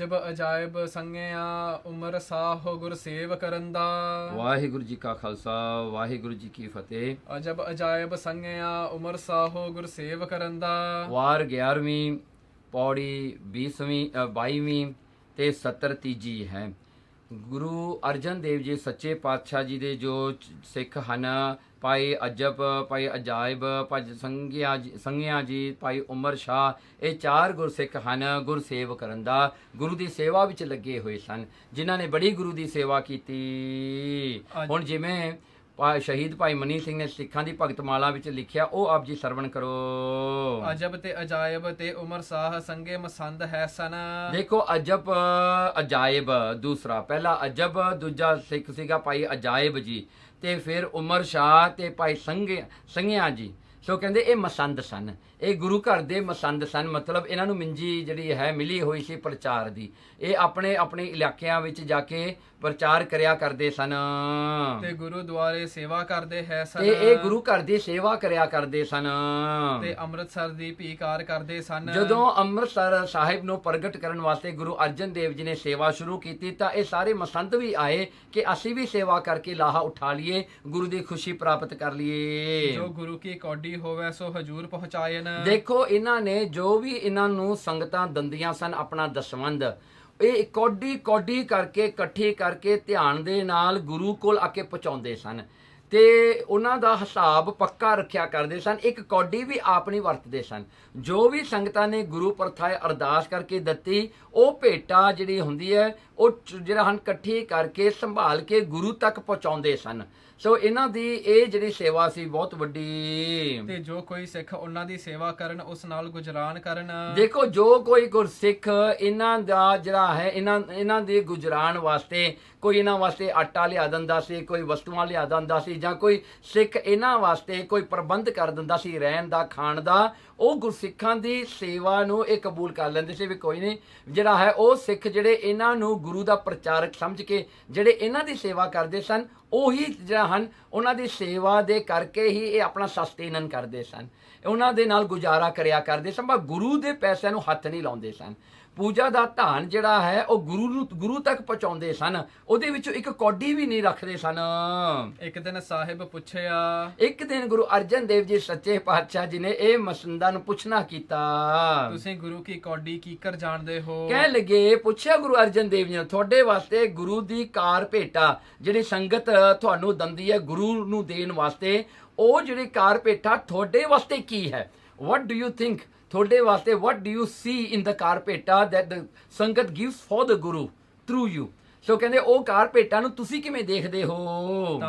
ਅਜਬ ਅਜਾਇਬ ਸੰਗਿਆ ਉਮਰ ਸਾਹੋ ਗੁਰ ਸੇਵ ਕਰਨ ਦਾ। ਵਾਹਿਗੁਰੂ ਜੀ ਕਾ ਖਾਲਸਾ, ਵਾਹਿਗੁਰੂ ਜੀ ਕੀ ਫਤਿਹ। ਅਜਬ ਅਜਾਇਬ ਸੰਗਿਆ ਉਮਰ ਸਾਹੋ ਗੁਰ ਸੇਵ ਕਰਨ ਦਾ। ਵਾਰ 11ਵੀਂ ਪੌੜੀ 20ਵੀਂ 22ਵੀਂ ਤੇ 70 ਤੀਜੀ ਹੈ। ਗੁਰੂ ਅਰਜਨ ਦੇਵ ਜੀ ਸੱਚੇ ਪਾਤਸ਼ਾਹ ਜੀ ਦੇ ਜੋ ਸਿੱਖ ਹਨ, ਭਾਈ ਅਜਬ, ਭਾਈ ਅਜਾਇਬ, ਭਾਈ ਸੰਗਿਆ ਜੀ, ਭਾਈ ਉਮਰ ਸ਼ਾਹ, ਇਹ 4 ਗੁਰਸਿੱਖ ਹਨ ਗੁਰਸੇਵ ਕਰਨ ਦਾ। ਗੁਰੂ ਦੀ ਸੇਵਾ ਵਿੱਚ ਲੱਗੇ ਹੋਏ ਸਨ, ਜਿਨ੍ਹਾਂ ਨੇ ਬੜੀ ਗੁਰੂ ਦੀ ਸੇਵਾ ਕੀਤੀ। ਹੁਣ ਜਿਵੇਂ ਸ਼ਹੀਦ ਭਾਈ ਮਨੀ ਸਿੰਘ ਨੇ ਸਿੱਖਾਂ ਦੀ ਭਗਤਮਾਲਾ ਵਿੱਚ ਲਿਖਿਆ, ਉਹ ਆਪ ਜੀ ਸਰਵਣ ਕਰੋ। ਅਜਬ ਤੇ ਅਜਾਇਬ ਤੇ ਉਮਰ ਸਾਹ ਸੰਗੇ ਮਸੰਦ ਹੈ ਸਨ। ਦੇਖੋ, ਅਜਬ ਅਜਾਇਬ ਦੂਸਰਾ, ਪਹਿਲਾ ਅਜਬ, ਦੂਜਾ ਸਿੱਖ ਸੀਗਾ ਭਾਈ ਅਜਾਇਬ ਜੀ, ਤੇ ਫਿਰ ਉਮਰ ਸ਼ਾਹ ਤੇ ਭਾਈ ਸੰਗਿਆ ਜੀ। ਸੋ ਕਹਿੰਦੇ ਇਹ ਮਸੰਦ ਸਨ, ਇਹ ਗੁਰੂ ਘਰ ਦੇ ਮਸੰਦ ਸਨ। ਮਤਲਬ ਇਹਨਾਂ ਨੂੰ ਮਿੰਜੀ ਜਿਹੜੀ ਹੈ ਮਿਲੀ ਹੋਈ ਸੀ ਪ੍ਰਚਾਰ ਦੀ। ਇਹ ਆਪਣੇ ਆਪਣੇ ਇਲਾਕਿਆਂ ਵਿੱਚ ਜਾ ਕੇ ਪ੍ਰਚਾਰ ਕਰਿਆ ਕਰਦੇ ਸਨ ਤੇ ਗੁਰੂਦੁਆਰੇ ਸੇਵਾ ਕਰਦੇ ਹੈ ਸਨ। ਤੇ ਇਹ ਗੁਰੂ ਘਰ ਦੀ ਸੇਵਾ ਕਰਿਆ ਕਰਦੇ ਸਨ ਤੇ ਅੰਮ੍ਰਿਤਸਰ ਦੀ ਭੀਕਾਰ ਕਰਦੇ ਸਨ। ਜਦੋਂ ਅੰਮ੍ਰਿਤਸਰ ਸਾਹਿਬ ਨੂੰ ਪ੍ਰਗਟ ਕਰਨ ਵਾਸਤੇ ਗੁਰੂ ਅਰਜਨ ਦੇਵ ਜੀ ਨੇ ਸੇਵਾ ਸ਼ੁਰੂ ਕੀਤੀ, ਤਾਂ ਇਹ ਸਾਰੇ ਮਸੰਦ ਵੀ ਆਏ ਕਿ ਅਸੀਂ ਵੀ ਸੇਵਾ ਕਰਕੇ ਲਾਹਾ ਉਠਾ ਲਈਏ, ਗੁਰੂ ਦੀ ਖੁਸ਼ੀ ਪ੍ਰਾਪਤ ਕਰ ਲਈਏ। ਜੋ ਗੁਰੂ ਕੀ ਕੌਡੀ ਹੋਵੇ ਸੋ ਹਜੂਰ ਪਹੁੰਚਾਇਨ। ਦੇਖੋ, ਇਹਨਾਂ ਨੇ ਜੋ ਵੀ ਇਹਨਾਂ ਨੂੰ ਸੰਗਤਾਂ ਦੰਦੀਆਂ ਸਨ ਆਪਣਾ ਦਸਵੰਧ, ਇਹ ਕੌਡੀ ਕਰਕੇ ਇਕੱਠੀ ਕਰਕੇ ਧਿਆਨ ਦੇ ਨਾਲ ਗੁਰੂ ਕੋਲ ਆ ਕੇ ਪਹੁੰਚਾਉਂਦੇ ਸਨ ਤੇ ਉਹਨਾਂ ਦਾ ਹਿਸਾਬ ਪੱਕਾ ਰੱਖਿਆ ਕਰਦੇ ਸਨ। ਇੱਕ ਕੌਡੀ ਵੀ ਆਪ ਨਹੀਂ ਵਰਤਦੇ ਸਨ। ਜੋ ਵੀ ਸੰਗਤਾਂ ਨੇ ਗੁਰੂ ਪ੍ਰਥਾਏ ਅਰਦਾਸ ਕਰਕੇ ਦਿੱਤੀ, ਉਹ ਭੇਟਾ ਜਿਹੜੀ ਹੁੰਦੀ ਹੈ ਉਹ ਜਿਹੜਾ ਹਨ ਇਕੱਠੀ ਕਰਕੇ ਸੰਭਾਲ ਕੇ ਗੁਰੂ ਤੱਕ ਪਹੁੰਚਾਉਂਦੇ ਸਨ। ਸੋ ਇਹਨਾਂ ਦੀ ਇਹ ਜਿਹੜੀ ਸੇਵਾ ਸੀ ਬਹੁਤ ਵੱਡੀ। ਤੇ ਜੋ ਕੋਈ ਸਿੱਖ ਉਹਨਾਂ ਦੀ ਸੇਵਾ ਕਰਨ, ਉਸ ਨਾਲ ਗੁਜਰਾਨ ਕਰਨ। ਦੇਖੋ, ਜੋ ਕੋਈ ਗੁਰਸਿੱਖ ਇਹਨਾਂ ਦਾ ਜਿਹੜਾ ਹੈ ਇਹਨਾਂ ਦੇ ਗੁਜਰਾਨ ਵਾਸਤੇ ਕੋਈ ਇਹਨਾਂ ਵਾਸਤੇ ਆਟਾ ਲਿਆ ਦਿੰਦਾ ਸੀ, ਕੋਈ ਵਸਤੂਆਂ ਲਿਆ ਦਿੰਦਾ ਸੀ, ਜਾਂ ਕੋਈ ਸਿੱਖ ਇਹਨਾਂ ਵਾਸਤੇ ਕੋਈ ਪ੍ਰਬੰਧ ਕਰ ਦਿੰਦਾ ਸੀ ਰਹਿਣ ਦਾ, ਖਾਣ ਦਾ, ਉਹ ਗੁਰਸਿੱਖਾਂ ਦੀ ਸੇਵਾ ਨੂੰ ਇਹ ਕਬੂਲ ਕਰ ਲੈਂਦੇ ਸੀ ਵੀ ਕੋਈ ਨਹੀਂ, ਜਿਹੜਾ ਹੈ ਉਹ ਸਿੱਖ ਜਿਹੜੇ ਇਹਨਾਂ ਨੂੰ ਗੁਰੂ ਦਾ ਪ੍ਰਚਾਰਕ ਸਮਝ ਕੇ ਜਿਹੜੇ ਇਹਨਾਂ ਦੀ ਸੇਵਾ ਕਰਦੇ ਸਨ, ਉਹੀ ਜਿਹੜਾ ਹਨ ਉਹਨਾਂ ਦੀ ਸੇਵਾ ਦੇ ਕਰਕੇ ਹੀ ਇਹ ਆਪਣਾ ਸਸਤੇਨਨ ਕਰਦੇ ਸਨ, ਉਹਨਾਂ ਦੇ ਨਾਲ ਗੁਜ਼ਾਰਾ ਕਰਿਆ ਕਰਦੇ ਸਨ, ਪਰ ਗੁਰੂ ਦੇ ਪੈਸਿਆਂ ਨੂੰ ਹੱਥ ਨਹੀਂ ਲਾਉਂਦੇ ਸਨ। ਪੂਜਾ ਦਾ ਧਾਨ ਜਿਹੜਾ ਹੈ ਉਹ ਗੁਰੂ ਤੱਕ ਪਹੁੰਚਾਉਂਦੇ ਸਨ, ਉਹਦੇ ਵਿੱਚੋਂ ਇੱਕ ਕੌਡੀ ਵੀ ਨਹੀਂ ਰੱਖਦੇ ਸਨ। ਇੱਕ ਦਿਨ ਸਾਹਿਬ ਪੁੱਛਿਆ, ਇੱਕ ਦਿਨ ਗੁਰੂ ਅਰਜਨ ਦੇਵ ਜੀ ਸੱਚੇ ਪਾਤਸ਼ਾਹ ਜੀ ਨੇ ਇਹ ਮਸੰਦਾਂ ਨੂੰ ਪੁੱਛਣਾ ਕੀਤਾ, ਤੁਸੀਂ ਗੁਰੂ ਕੀ ਕੌਡੀ ਕੀਕਰ ਜਾਣਦੇ ਹੋ? ਕਹਿਣ ਲੱਗੇ, ਪੁੱਛਿਆ ਗੁਰੂ ਅਰਜਨ ਦੇਵ ਜੀ ਨੇ, ਤੁਹਾਡੇ ਵਾਸਤੇ ਗੁਰੂ ਦੀ ਕਾਰ ਭੇਟਾ ਜਿਹੜੀ ਸੰਗਤ ਤੁਹਾਨੂੰ ਦਿੰਦੀ ਹੈ ਗੁਰੂ ਨੂੰ ਦੇਣ ਵਾਸਤੇ, ਉਹ ਜਿਹੜੀ ਕਾਰ ਭੇਟਾ ਤੁਹਾਡੇ ਵਾਸਤੇ ਕੀ ਹੈ? What do you think? ਤੁਹਾਡੇ ਵਾਸਤੇ what do you see in the ਕਾਰਪੇਟਾ that the ਸੰਗਤ gives for the Guru through you? ਸੋ ਕਹਿੰਦੇ ਉਹ ਕਾਰਪੇਟਾ ਨੂੰ ਤੁਸੀਂ ਕਿਵੇਂ ਦੇਖਦੇ ਹੋ?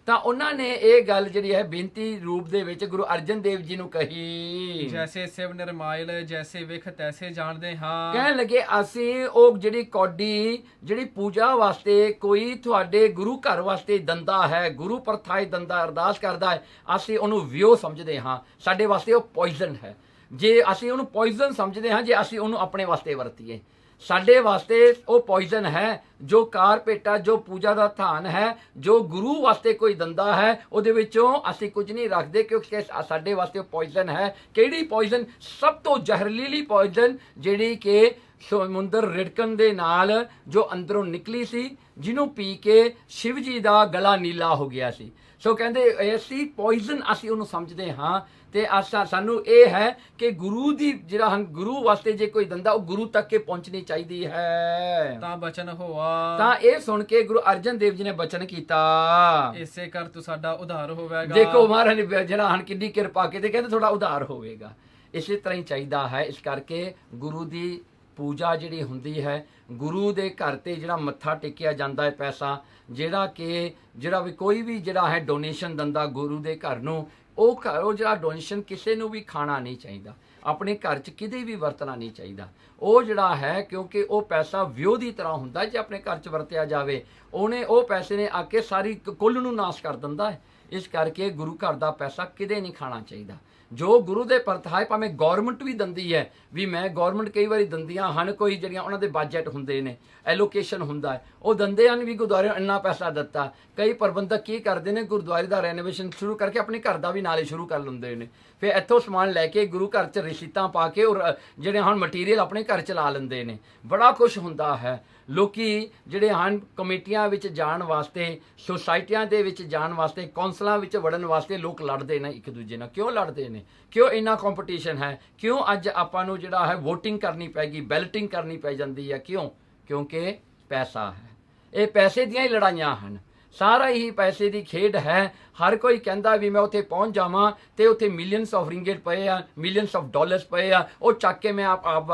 ਤਾਂ ਉਹਨਾਂ ਨੇ ਇਹ ਗੱਲ ਜਿਹੜੀ ਹੈ ਬੇਨਤੀ ਰੂਪ ਦੇ ਵਿੱਚ ਗੁਰੂ ਅਰਜਨ ਦੇਵ ਜੀ ਨੂੰ ਕਹੀ, ਜੈਸੇ ਸਿਵ ਨਿਰਮਾਇਲ ਜੈਸੇ ਵਿਖ ਤੈਸੇ ਜਾਣਦੇ ਹਾਂ। ਕਹਿਣ ਲੱਗੇ, ਅਸੀਂ ਉਹ ਜਿਹੜੀ ਕੌਡੀ ਜਿਹੜੀ ਪੂਜਾ ਵਾਸਤੇ ਕੋਈ ਤੁਹਾਡੇ ਗੁਰੂ ਘਰ ਵਾਸਤੇ ਦੰਦਾ ਹੈ, ਗੁਰੂ ਪ੍ਰਥਾਏ ਦੰਦਾ ਅਰਦਾਸ ਕਰਦਾ ਹੈ, ਅਸੀਂ ਉਹਨੂੰ ਵਿਓ ਸਮਝਦੇ ਹਾਂ, ਸਾਡੇ ਵਾਸਤੇ ਉਹ ਪੋਇਜ਼ਨ ਹੈ। ਜੇ ਅਸੀਂ ਉਹਨੂੰ ਪੋਇਜ਼ਨ ਸਮਝਦੇ ਹਾਂ, ਜੇ ਅਸੀਂ ਉਹਨੂੰ ਆਪਣੇ ਵਾਸਤੇ ਵਰਤੀਏ, ਸਾਡੇ ਵਾਸਤੇ ਉਹ ਪੋਇਜ਼ਨ ਹੈ। ਜੋ ਕਾਰਪੇਟਾ, ਜੋ ਪੂਜਾ ਦਾ ਧਾਨ ਹੈ, ਜੋ ਗੁਰੂ ਵਾਸਤੇ ਕੋਈ ਦੰਦਾ ਹੈ, ਉਹਦੇ ਵਿੱਚੋਂ ਅਸੀਂ ਕੁਝ ਨਹੀਂ ਰੱਖਦੇ, ਕਿਉਂਕਿ ਸਾਡੇ ਵਾਸਤੇ ਉਹ ਪੋਇਜ਼ਨ ਹੈ। ਕਿਹੜੀ ਪੋਇਜ਼ਨ? ਸਭ ਤੋਂ ਜ਼ਹਿਰੀਲੀ ਪੋਇਜ਼ਨ, ਜਿਹੜੀ ਕਿ ਸਮੁੰਦਰ ਰਿੜਕਣ ਦੇ ਨਾਲ ਜੋ ਅੰਦਰੋਂ ਨਿਕਲੀ ਸੀ, ਜਿਹਨੂੰ ਪੀ ਕੇ ਸ਼ਿਵ ਜੀ ਦਾ ਗਲਾ ਨੀਲਾ ਹੋ ਗਿਆ ਸੀ। ਸੋ ਕਹਿੰਦੇ ਐਸੀ ਪੋਇਜ਼ਨ ਅਸੀਂ ਉਹਨੂੰ ਸਮਝਦੇ ਹਾਂ, ਤੇ ਸਾਨੂੰ ਇਹ ਹੈ ਕਿ ਗੁਰੂ ਦੀ ਜਿਹੜਾ ਹਨ ਗੁਰੂ ਵਾਸਤੇ ਜੇ ਕੋਈ ਦੰਦਾ, ਉਹ ਗੁਰੂ ਤੱਕ ਕੇ ਪਹੁੰਚਣੀ ਚਾਹੀਦੀ ਹੈ। ਤਾਂ ਬਚਨ ਹੋਆ, ਤਾਂ ਇਹ ਸੁਣ ਕੇ ਗੁਰੂ ਅਰਜਨ ਦੇਵ ਜੀ ਨੇ ਬਚਨ ਕੀਤਾ, ਇਸੇ ਕਰ ਤੂੰ ਸਾਡਾ ਉਧਾਰ ਹੋਵੇਗਾ। ਦੇਖੋ ਮਹਾਰਾਜ ਨੇ ਜਿਹੜਾ ਹਨ ਕਿੰਨੀ ਕਿਰਪਾ ਕੀਤੀ, ਕਹਿੰਦੇ ਤੁਹਾਡਾ ਉਧਾਰ ਹੋਵੇਗਾ। ਇਸੇ ਤਰ੍ਹਾਂ ਹੀ ਚਾਹੀਦਾ ਹੈ। ਇਸ ਕਰਕੇ ਗੁਰੂ ਦੀ ਪੂਜਾ ਜਿਹੜੀ ਹੁੰਦੀ ਹੈ, ਗੁਰੂ ਦੇ ਘਰ ਤੇ ਜਿਹੜਾ ਮੱਥਾ ਟੇਕਿਆ ਜਾਂਦਾ ਹੈ, ਪੈਸਾ ਜਿਹੜਾ ਵੀ ਕੋਈ ਵੀ ਜਿਹੜਾ ਹੈ ਡੋਨੇਸ਼ਨ ਦਿੰਦਾ ਗੁਰੂ ਦੇ ਘਰ ਨੂੰ, ਉਹ ਜਿਹੜਾ ਡੋਨੇਸ਼ਨ ਕਿਸੇ ਨੂੰ ਵੀ ਖਾਣਾ ਨਹੀਂ ਚਾਹੀਦਾ, ਆਪਣੇ ਘਰ 'ਚ ਕਿਤੇ ਵੀ ਵਰਤਣਾ ਨਹੀਂ ਚਾਹੀਦਾ। ਉਹ ਜਿਹੜਾ ਹੈ, ਕਿਉਂਕਿ ਉਹ ਪੈਸਾ ਵਿਉ ਦੀ ਤਰ੍ਹਾਂ ਹੁੰਦਾ, ਜੇ ਆਪਣੇ ਘਰ 'ਚ ਵਰਤਿਆ ਜਾਵੇ, ਉਹ ਪੈਸੇ ਨੇ ਆ ਕੇ ਸਾਰੀ ਕੁੱਲ ਨੂੰ ਨਾਸ਼ ਕਰ ਦਿੰਦਾ ਹੈ। ਇਸ ਕਰਕੇ ਗੁਰੂ ਘਰ ਦਾ ਪੈਸਾ ਕਿਤੇ ਨਹੀਂ ਖਾਣਾ ਚਾਹੀਦਾ। ਜੋ ਗੁਰੂ ਦੇ ਪਰਥਾਏ ਭਾਵੇਂ ਗੌਰਮੈਂਟ ਵੀ ਦਿੰਦੀ ਹੈ, ਵੀ ਮੈਂ ਗੌਰਮੈਂਟ ਕਈ ਵਾਰੀ ਦਿੰਦੀਆਂ ਹਨ, ਕੋਈ ਜਿਹੜੀਆਂ ਉਹਨਾਂ ਦੇ ਬਜਟ ਹੁੰਦੇ ਨੇ, ਐਲੋਕੇਸ਼ਨ ਹੁੰਦਾ ਹੈ, ਉਹ ਦਿੰਦੇ ਹਨ ਵੀ ਗੁਰਦੁਆਰੇ ਨੂੰ ਇੰਨਾ ਪੈਸਾ ਦਿੱਤਾ। ਕਈ ਪ੍ਰਬੰਧਕ ਕੀ ਕਰਦੇ ਨੇ, ਗੁਰਦੁਆਰੇ ਦਾ ਰੈਨੋਵੇਸ਼ਨ ਸ਼ੁਰੂ ਕਰਕੇ ਆਪਣੇ ਘਰ ਦਾ ਵੀ ਨਾਲੇ ਸ਼ੁਰੂ ਕਰ ਲੈਂਦੇ ਨੇ, ਫਿਰ ਇੱਥੋਂ ਸਮਾਨ ਲੈ ਕੇ ਗੁਰੂ ਘਰ 'ਚ ਰਸੀਤਾਂ ਪਾ ਕੇ ਔਰ ਜਿਹੜੇ ਹਨ ਮਟੀਰੀਅਲ ਆਪਣੇ ਘਰ ਚਲਾ ਲੈਂਦੇ ਨੇ। ਬੜਾ ਕੁਛ ਹੁੰਦਾ ਹੈ। ਲੋਕੀ ਜਿਹੜੇ ਹਨ ਕਮੇਟੀਆਂ ਵਿੱਚ ਜਾਣ ਵਾਸਤੇ, ਸੁਸਾਇਟੀਆਂ ਦੇ ਵਿੱਚ ਜਾਣ ਵਾਸਤੇ, ਕੌਂਸਲਾਂ ਵਿੱਚ ਵੜਨ ਵਾਸਤੇ ਲੋਕ ਲੜਦੇ ਨੇ ਇੱਕ ਦੂਜੇ ਨਾਲ। ਕਿਉਂ ਲੜਦੇ ਨੇ? ਕਿਉਂ ਇੰਨਾ ਕੰਪੀਟੀਸ਼ਨ ਹੈ? ਕਿਉਂ ਅੱਜ ਆਪਾਂ ਨੂੰ ਜਿਹੜਾ ਹੈ ਵੋਟਿੰਗ ਕਰਨੀ ਪੈਗੀ, ਬੈਲਟਿੰਗ ਕਰਨੀ ਪੈ ਜਾਂਦੀ ਹੈ? ਕਿਉਂ? ਕਿਉਂਕਿ ਪੈਸਾ ਹੈ। ਇਹ ਪੈਸੇ ਦੀਆਂ ਹੀ ਲੜਾਈਆਂ ਹਨ, ਸਾਰਾ ਹੀ ਪੈਸੇ ਦੀ ਖੇਡ ਹੈ। ਹਰ ਕੋਈ ਕਹਿੰਦਾ ਵੀ ਮੈਂ ਉੱਥੇ ਪਹੁੰਚ ਜਾਵਾਂ ਤੇ ਉੱਥੇ ਮਿਲੀਅਨਸ ਆਫ ਰਿੰਗਿਟ ਪਏ ਆ, ਮਿਲੀਅਨਸ ਆਫ ਡਾਲਰਸ ਪਏ ਆ, ਉਹ ਚੱਕ ਕੇ ਮੈਂ ਆਪ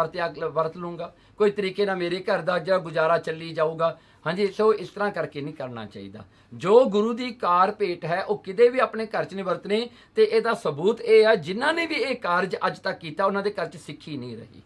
ਵਰਤ ਲੂੰਗਾ, ਕੋਈ ਤਰੀਕੇ ਨਾਲ ਮੇਰੇ ਘਰ ਦਾ ਜਿਹੜਾ ਗੁਜ਼ਾਰਾ ਚੱਲੀ ਜਾਊਗਾ। ਹਾਂਜੀ, ਸੋ ਇਸ ਤਰ੍ਹਾਂ ਕਰਕੇ ਨਹੀਂ ਕਰਨਾ ਚਾਹੀਦਾ। ਜੋ ਗੁਰੂ ਦੀ ਕਾਰ ਭੇਟ ਹੈ ਉਹ ਕਿਤੇ ਵੀ ਆਪਣੇ ਘਰ 'ਚ ਨਹੀਂ ਵਰਤਣੀ। ਤੇ ਇਹਦਾ ਸਬੂਤ ਇਹ ਆ, ਜਿਨ੍ਹਾਂ ਨੇ ਵੀ ਇਹ ਕਾਰਜ ਅੱਜ ਤੱਕ ਕੀਤਾ ਉਹਨਾਂ ਦੇ ਘਰ 'ਚ ਸਿੱਖੀ ਨਹੀਂ ਰਹੀ।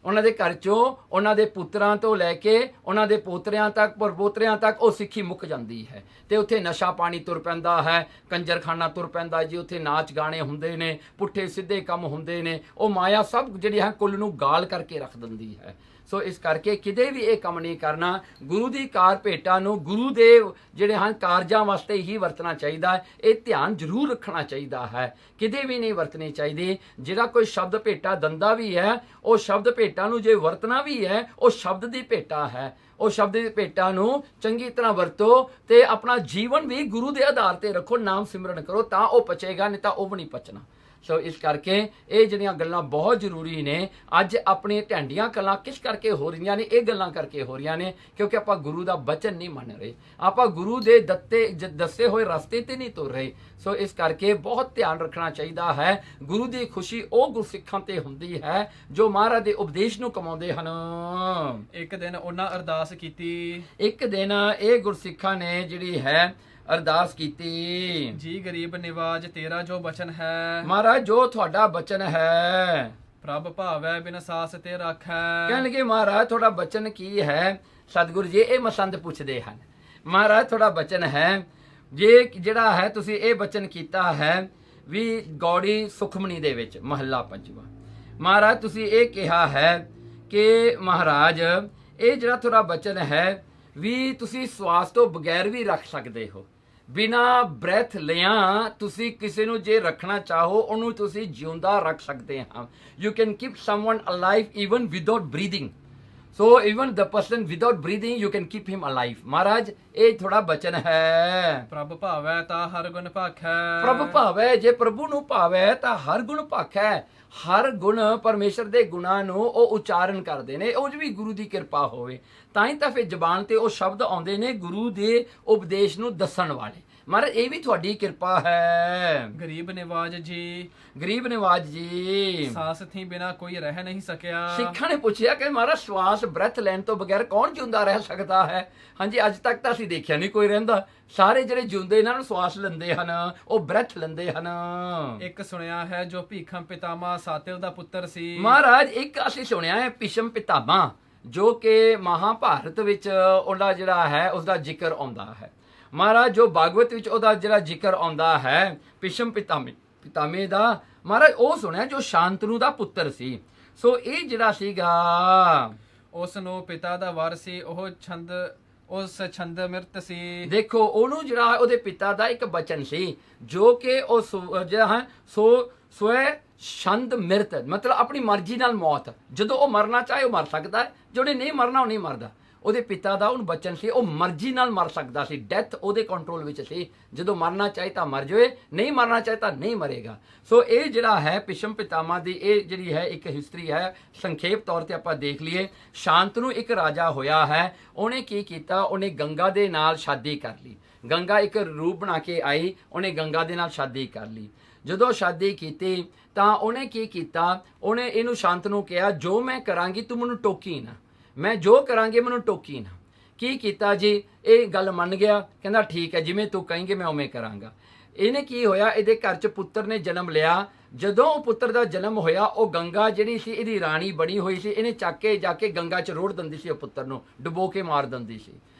ਉਹਨਾਂ ਦੇ ਘਰ 'ਚੋਂ ਉਹਨਾਂ ਦੇ ਪੁੱਤਰਾਂ ਤੋਂ ਲੈ ਕੇ ਉਹਨਾਂ ਦੇ ਪੋਤਰਿਆਂ ਤੱਕ, ਪਰਪੋਤਰਿਆਂ ਤੱਕ ਉਹ ਸਿੱਖੀ ਮੁੱਕ ਜਾਂਦੀ ਹੈ। ਤੇ ਉੱਥੇ ਨਸ਼ਾ ਪਾਣੀ ਤੁਰ ਪੈਂਦਾ ਹੈ, ਕੰਜਰਖਾਨਾ ਤੁਰ ਪੈਂਦਾ ਜੀ, ਉੱਥੇ ਨਾਚ ਗਾਣੇ ਹੁੰਦੇ ਨੇ, ਪੁੱਠੇ ਸਿੱਧੇ ਕੰਮ ਹੁੰਦੇ ਨੇ। ਉਹ ਮਾਇਆ ਸਭ ਜਿਹੜੀ ਹੈ ਕੁੱਲ ਨੂੰ ਗਾਲ ਕਰਕੇ ਰੱਖ ਦਿੰਦੀ ਹੈ। ਸੋ ਇਸ ਕਰਕੇ ਕਿਤੇ ਵੀ ਇਹ ਕੰਮ ਨਹੀਂ ਕਰਨਾ। ਗੁਰੂ ਦੀ ਕਾਰ ਭੇਟਾਂ ਨੂੰ ਗੁਰੂ ਦੇ ਜਿਹੜੇ ਹਨ ਕਾਰਜਾਂ ਵਾਸਤੇ ਹੀ ਵਰਤਣਾ ਚਾਹੀਦਾ ਹੈ। ਇਹ ਧਿਆਨ ਜ਼ਰੂਰ ਰੱਖਣਾ ਚਾਹੀਦਾ ਹੈ, ਕਿਤੇ ਵੀ ਨਹੀਂ ਵਰਤਣੀ ਚਾਹੀਦੀ। ਜਿਹੜਾ ਕੋਈ ਸ਼ਬਦ ਭੇਟਾ ਦਿੰਦਾ ਵੀ ਹੈ, ਉਹ ਸ਼ਬਦ ਭੇਟਾਂ ਨੂੰ ਜੇ ਵਰਤਣਾ ਵੀ ਹੈ, ਉਹ ਸ਼ਬਦ ਦੀ ਭੇਟਾ ਹੈ। ਉਹ ਸ਼ਬਦ ਦੀ ਭੇਟਾਂ ਨੂੰ ਚੰਗੀ ਤਰ੍ਹਾਂ ਵਰਤੋ ਤੇ ਆਪਣਾ ਜੀਵਨ ਵੀ ਗੁਰੂ ਦੇ ਆਧਾਰ ਤੇ ਰੱਖੋ, ਨਾਮ ਸਿਮਰਨ ਕਰੋ, ਤਾਂ ਉਹ ਪਚੇਗਾ, ਨਹੀਂ ਤਾਂ ਉਹ ਵੀ ਨਹੀਂ ਪਚਣਾ। ਸੋ ਇਸ ਕਰਕੇ ਇਹ ਜਿਹੜੀਆਂ ਗੱਲਾਂ ਬਹੁਤ ਜ਼ਰੂਰੀ ਨੇ। ਅੱਜ ਆਪਣੀਆਂ ਢੈਂਡੀਆਂ ਗੱਲਾਂ ਕਿਸ ਕਰਕੇ ਹੋ ਰਹੀਆਂ ਨੇ? ਇਹ ਗੱਲਾਂ ਕਰਕੇ ਹੋ ਰਹੀਆਂ ਨੇ ਕਿਉਂਕਿ ਆਪਾਂ ਗੁਰੂ ਦਾ ਬਚਨ ਨਹੀਂ ਮੰਨ ਰਹੇ, ਆਪਾਂ ਗੁਰੂ ਦੇ ਦੱਸੇ ਹੋਏ ਰਸਤੇ ਤੇ ਨਹੀਂ ਤੁਰ ਰਹੇ। ਸੋ ਇਸ ਕਰਕੇ ਬਹੁਤ ਧਿਆਨ ਰੱਖਣਾ ਚਾਹੀਦਾ ਹੈ। ਗੁਰੂ ਦੀ ਖੁਸ਼ੀ ਉਹ ਗੁਰਸਿੱਖਾਂ ਤੇ ਹੁੰਦੀ ਹੈ ਜੋ ਮਹਾਰਾਜ ਦੇ ਉਪਦੇਸ਼ ਨੂੰ ਕਮਾਉਂਦੇ ਹਨ। ਇੱਕ ਦਿਨ ਉਹਨਾਂ ਅਰਦਾਸ ਕੀਤੀ, ਇੱਕ ਦਿਨ ਇਹ ਗੁਰਸਿੱਖਾਂ ਨੇ ਜਿਹੜੀ ਹੈ ਅਰਦਾਸ ਕੀਤੀ, ਜੀ ਗਰੀਬ ਨਿਵਾਜ ਤੇਰਾ ਜੋ ਬਚਨ ਹੈ, ਮਹਾਰਾਜ ਜੋ ਤੁਹਾਡਾ ਬਚਨ ਹੈ, ਪ੍ਰਭ ਭਾਵੈ ਬਿਨ ਸਾਸ ਤੇ ਰਾਖੈ। ਕਹਿਣ ਲੱਗੇ ਮਹਾਰਾਜ ਤੁਹਾਡਾ ਬਚਨ ਕੀ ਹੈ? ਸਤਿਗੁਰੂ ਜੀ ਇਹ ਮਸੰਦ ਪੁੱਛਦੇ ਹਨ, ਮਹਾਰਾਜ ਤੁਹਾਡਾ ਬਚਨ ਹੈ ਜੇ ਜਿਹੜਾ ਹੈ ਤੁਸੀਂ ਇਹ ਬਚਨ ਕੀਤਾ ਹੈ ਵੀ ਗੌੜੀ ਸੁਖਮਨੀ ਦੇ ਵਿੱਚ ਮਹੱਲਾ ਪੰਜਵਾਂ, ਮਹਾਰਾਜ ਤੁਸੀਂ ਇਹ ਕਿਹਾ ਹੈ ਕਿ ਮਹਾਰਾਜ ਇਹ ਜਿਹੜਾ ਤੁਹਾਡਾ ਬਚਨ ਹੈ ਵੀ ਤੁਸੀਂ ਸਵਾਸ ਤੋਂ ਬਗੈਰ ਵੀ ਰੱਖ ਸਕਦੇ ਹੋ, ਬਿਨਾ ਬ੍ਰੈਥ ਲਿਆਂ ਤੁਸੀਂ ਕਿਸੇ ਨੂੰ ਜੇ ਰੱਖਣਾ ਚਾਹੋ ਉਹਨੂੰ ਤੁਸੀਂ ਜਿਉਂਦਾ ਰੱਖ ਸਕਦੇ ਹਾਂ। You can keep someone alive even without breathing. So even the person without breathing you can keep him alive. Maharaj ਇਹ ਥੋੜਾ ਬਚਨ ਹੈ। ਪ੍ਰਭ ਭਾਵੈ ਤਾਂ ਹਰ ਗੁਣ ਭਾਖੈ। ਪ੍ਰਭ ਭਾਵੈ, ਜੇ ਪ੍ਰਭੂ ਨੂੰ ਭਾਵੈ ਤਾਂ ਹਰ ਗੁਣ ਭਾਖੈ। ਹਰ ਗੁਣ ਪਰਮੇਸ਼ਰ ਦੇ ਗੁਣਾਂ ਨੂੰ ਉਹ ਉਚਾਰਨ ਕਰਦੇ ਨੇ, ਉਹ ਵੀ ਗੁਰੂ ਦੀ ਕਿਰਪਾ ਹੋਵੇ ਤਾਂ ਹੀ ਤਾਂ ਫਿਰ ਜ਼ਬਾਨ ਤੇ ਉਹ ਸ਼ਬਦ ਆਉਂਦੇ ਨੇ ਗੁਰੂ ਦੇ ਉਪਦੇਸ਼ ਨੂੰ ਦੱਸਣ ਵਾਲੇ। ਮਹਾਰਾਜ ਇਹ ਵੀ ਤੁਹਾਡੀ ਕਿਰਪਾ ਹੈ। ਗਰੀਬ ਨਿਵਾਜ ਜੀ, ਗਰੀਬ ਨਿਵਾਜ ਜੀ, ਸਾਸ ਥੀ ਬਿਨਾ ਕੋਈ ਰਹਿ ਨਹੀਂ ਸਕਿਆ। ਸਿੱਖਾਂ ਨੇ ਪੁੱਛਿਆ ਕਿ ਮਹਾਰਾਜ ਸਵਾਸ ਬ੍ਰੈਥ ਲੈਣ ਤੋਂ ਬਗੈਰ ਕੌਣ ਜਿਉਂਦਾ ਰਹਿ ਸਕਦਾ ਹੈ? ਹਾਂਜੀ, ਅੱਜ ਤੱਕ ਤਾਂ ਅਸੀਂ ਦੇਖਿਆ ਨਹੀਂ ਕੋਈ ਰਹਿੰਦਾ। ਸਾਰੇ ਜਿਹੜੇ ਜਿਉਂਦੇ ਇਹਨਾਂ ਨੂੰ ਸਵਾਸ ਲੈਂਦੇ ਹਨ, ਉਹ ਬ੍ਰੈਥ ਲੈਂਦੇ ਹਨ। ਇੱਕ ਸੁਣਿਆ ਹੈ ਜੋ ਭੀਖਮ ਪਿਤਾਮਾ ਸਾਤਿਲ ਦਾ ਪੁੱਤਰ ਸੀ। ਮਹਾਰਾਜ ਇੱਕ ਅਸੀਂ ਸੁਣਿਆ ਹੈ ਭੀਸ਼ਮ ਪਿਤਾਮਾ, ਜੋ ਕਿ ਮਹਾਭਾਰਤ ਵਿੱਚ ਉਹਦਾ ਜਿਹੜਾ ਹੈ ਉਸਦਾ ਜ਼ਿਕਰ ਆਉਂਦਾ ਹੈ। ਮਹਾਰਾਜ ਜੋ ਭਾਗਵਤ ਵਿੱਚ ਉਹਦਾ ਜਿਹੜਾ ਜ਼ਿਕਰ ਆਉਂਦਾ ਹੈ ਭੀਸ਼ਮ ਪਿਤਾਮੇ ਦਾ, ਮਹਾਰਾਜ ਉਹ ਸੁਣਿਆ ਜੋ ਸ਼ਾਂਤਨੂ ਦਾ ਪੁੱਤਰ ਸੀ। ਸੋ ਇਹ ਜਿਹੜਾ ਸੀਗਾ ਉਸ ਨੂੰ ਪਿਤਾ ਦਾ ਵਰ ਸੀ, ਉਸ ਛੰਦ ਮਿਰਤ ਸੀ। ਦੇਖੋ ਉਹਨੂੰ ਜਿਹੜਾ ਉਹਦੇ ਪਿਤਾ ਦਾ ਇੱਕ ਬਚਨ ਸੀ ਜੋ ਕਿ ਉਹ ਜਿਹੜਾ ਹੈ ਸਵੈ ਛੰਦ ਮਿਰਤ, ਮਤਲਬ ਆਪਣੀ ਮਰਜ਼ੀ ਨਾਲ ਮੌਤ, ਜਦੋਂ ਉਹ ਮਰਨਾ ਚਾਹੇ ਉਹ ਮਰ ਸਕਦਾ ਹੈ, ਜਿਹੜੇ ਨਹੀਂ ਮਰਨਾ ਉਹ ਨਹੀਂ ਮਰਦਾ। ਉਹਦੇ ਪਿਤਾ ਦਾ ਉਹਨੂੰ ਬਚਨ ਸੀ, ਉਹ ਮਰਜ਼ੀ ਨਾਲ ਮਰ ਸਕਦਾ ਸੀ, ਡੈਥ ਉਹਦੇ ਕੰਟਰੋਲ ਵਿੱਚ ਸੀ। ਜਦੋਂ ਮਰਨਾ ਚਾਹੇ ਤਾਂ ਮਰ ਜਾਵੇ, ਨਹੀਂ ਮਰਨਾ ਚਾਹੇ ਤਾਂ ਨਹੀਂ ਮਰੇਗਾ। ਸੋ ਇਹ ਜਿਹੜਾ ਹੈ ਭੀਸ਼ਮ ਪਿਤਾਮਾ ਦੀ ਇਹ ਜਿਹੜੀ ਹੈ ਇੱਕ ਹਿਸਟਰੀ ਹੈ। ਸੰਖੇਪ ਤੌਰ ਤੇ ਆਪਾਂ ਦੇਖ ਲਈਏ। ਸ਼ਾਂਤਨੂ ਇੱਕ ਰਾਜਾ ਹੋਇਆ ਹੈ। ਉਹਨੇ ਕੀ ਕੀਤਾ? ਉਹਨੇ ਗੰਗਾ ਦੇ ਨਾਲ ਸ਼ਾਦੀ ਕਰ ਲਈ। ਗੰਗਾ ਇੱਕ ਰੂਪ ਬਣਾ ਕੇ ਆਈ, ਉਹਨੇ ਗੰਗਾ ਦੇ ਨਾਲ ਸ਼ਾਦੀ ਕਰ ਲਈ। ਜਦੋਂ ਸ਼ਾਦੀ ਕੀਤੀ ਤਾਂ ਉਹਨੇ ਕੀ ਕੀਤਾ? ਉਹਨੇ ਇਹਨੂੰ ਸ਼ਾਂਤਨੂ ਕਿਹਾ ਜੋ ਮੈਂ ਕਰਾਂਗੀ ਤੂੰ ਮੈਨੂੰ ਟੋਕੀ ਨਾ, ਮੈਂ ਜੋ ਕਰਾਂਗੇ ਮੈਨੂੰ ਟੋਕੀ ਨਾ। ਕੀ ਕੀਤਾ ਜੀ? ਇਹ ਗੱਲ ਮੰਨ ਗਿਆ, ਕਹਿੰਦਾ ਠੀਕ ਹੈ ਜਿਵੇਂ ਤੂੰ ਕਹੇਂਗੇ ਮੈਂ ਉਵੇਂ ਕਰਾਂਗਾ। ਇਹਨੇ ਕੀ ਹੋਇਆ? ਇਹਦੇ ਘਰ 'ਚ ਪੁੱਤਰ ਨੇ ਜਨਮ ਲਿਆ। ਜਦੋਂ ਉਹ ਪੁੱਤਰ ਦਾ ਜਨਮ ਹੋਇਆ, ਉਹ ਗੰਗਾ ਜਿਹੜੀ ਸੀ ਇਹਦੀ ਰਾਣੀ ਬਣੀ ਹੋਈ ਸੀ, ਇਹਨੇ ਚੱਕ ਕੇ ਜਾ ਕੇ ਗੰਗਾ 'ਚ ਰੋੜ ਦਿੰਦੀ ਸੀ, ਉਹ ਪੁੱਤਰ ਨੂੰ ਡੁਬੋ ਕੇ ਮਾਰ ਦਿੰਦੀ ਸੀ।